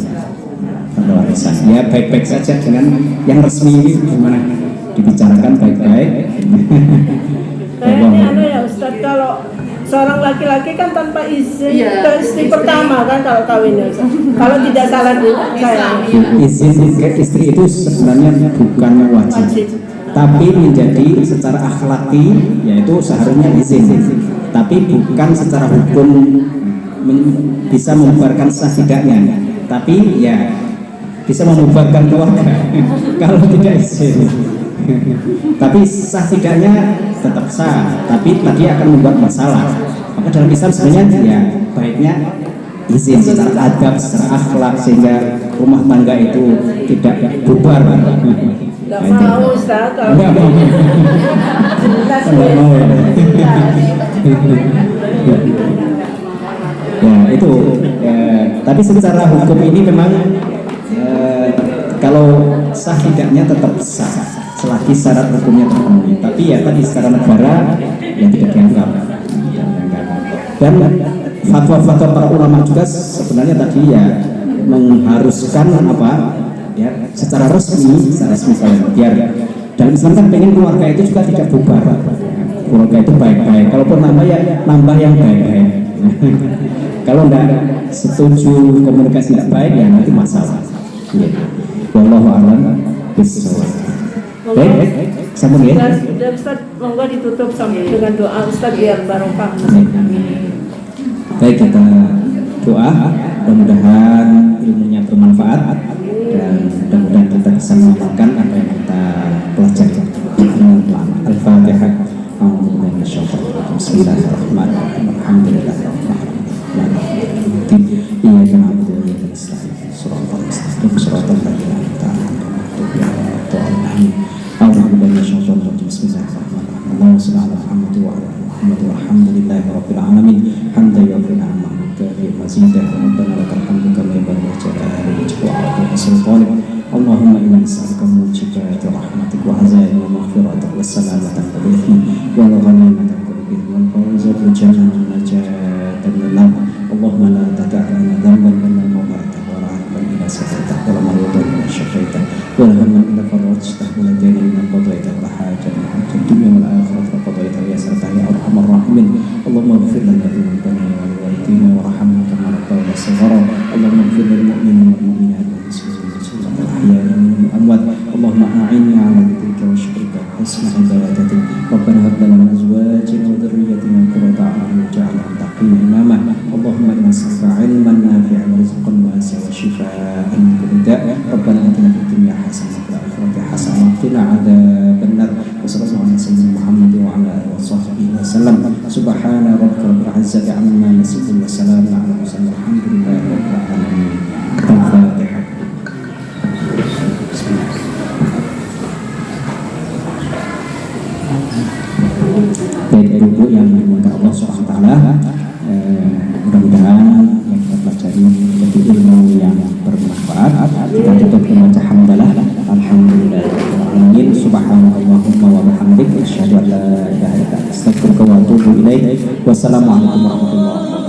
Ya baik-baik saja dengan yang resmi ini gimana dibicarakan baik-baik. Kayaknya ya Ustaz, kalau seorang laki-laki kan tanpa izin ke istri pertama kan kalau kawinnya, kalau tidak salah saya. Izin ke istri itu sebenarnya bukan wajib, tapi menjadi secara akhlaki yaitu seharusnya izin, tapi bukan secara hukum bisa membubarkan sah tidaknya, tapi ya bisa membubarkan keluarga kalau tidak izin. Tapi sah tidaknya tetap sah, tapi tadi akan membuat masalah. Maka dalam Islam sebenarnya ya baiknya izin secara adab, secara akhlak sehingga rumah tangga itu tidak bubar. Tidak mau Ustaz, kalau tidak mau. Ya itu. Tapi secara hukum ini memang kalau sah tidaknya tetap sah selagi syarat hukumnya terpenuhi. Tapi ya tadi secara negara yang tidak dianggap. Dan fatwa-fatwa para ulama juga sebenarnya tadi ya mengharuskan ya secara resmi biar dalam Islam kan pengen keluarga itu juga tidak bubar. Keluarga itu baik-baik. Kalaupun nambah yang baik-baik. Kalau tidak setuju komunikasi tidak baik ya nanti masalah. Wallahu a'lam bishawab. Baik, sambung ya. Dan Ustaz, monggo ditutup sampai dengan doa Ustaz biar barokah. Baik, kita doa, mudah-mudahan ilmunya bermanfaat dan mudah-mudahan kita bisa mengamalkan apa yang kita pelajari. Al-Fatihah. Bismillahirrahmanirrahim. Alhamdulillahirrahmanirrahim. Iyyaka na'budu wa iyyaka nasta'in. Shiratal mustaqim. Shiratal ladzina an'amta 'alaihim. Bismillahirrahmanirrahim. Allahumma shalli ala Muhammad wa ala Muhammad walhamdulillahi rabbil alamin. Hamdan yu'afina ma'aka bi mazidah rabbana lakal hamdu kama yanbaghi li jalali wajhika wa sultanik. Allahumma inna nas'aluka mujibati rahmatik wa azaima maghfiratik wa salamatan bil wa ghanimatan bil wal fawza bil jannati wal najata min nar. Allahumma la tada'na dhanban illa maghfirtahu wa rahmatan illa satrtahu wa la maridatan illa shafaitahu wa la hamman illa farajtahu wa la daynan illa qadaytahu wa la hajatan fi dunya wal akhirati qadaytahu ya sartahu ya arhamar rahimin. Allahumma ighfir lana dhunubana wa li walidayna warhamna kama rabbana saghara. Allahumma ighfir lil mu'minina wal mu'minat wal muslimin wal ahya'i minhum wal amwat. Allahumma a'inna 'ala dhikrika wa syukrika وحسن عبادتك ربنا هب لنا من أزواجنا وذريتنا قرة أعين واجعلنا للمتقين إماما اللهم إنا نسألك علما نافعا ورزقا واسعا وشفاء من كل داء ربنا آتنا في الدنيا حسنة وفي الآخرة حسنة وقنا عذاب النار وصلى الله على سيدنا محمد وعلى آله وصحبه وسلم سبحان ربك رب العزة عما يصفون وسلام على المرسلين الحمد لله رب العالمين. الفاتحة. Baik ibu yang dimuliakan Allah Subhanahu wa taala, mudah-mudahan yang kita pelajari menjadi ilmu yang bermanfaat. Kita tutup dengan baca hamdalah. Alhamdulillahirabbil subhanallahumma wa bihamdik asyhadu an la ilaha illa anta astaghfiruka wa atubu ilaik. Wassalamualaikum warahmatullahi wabarakatuh.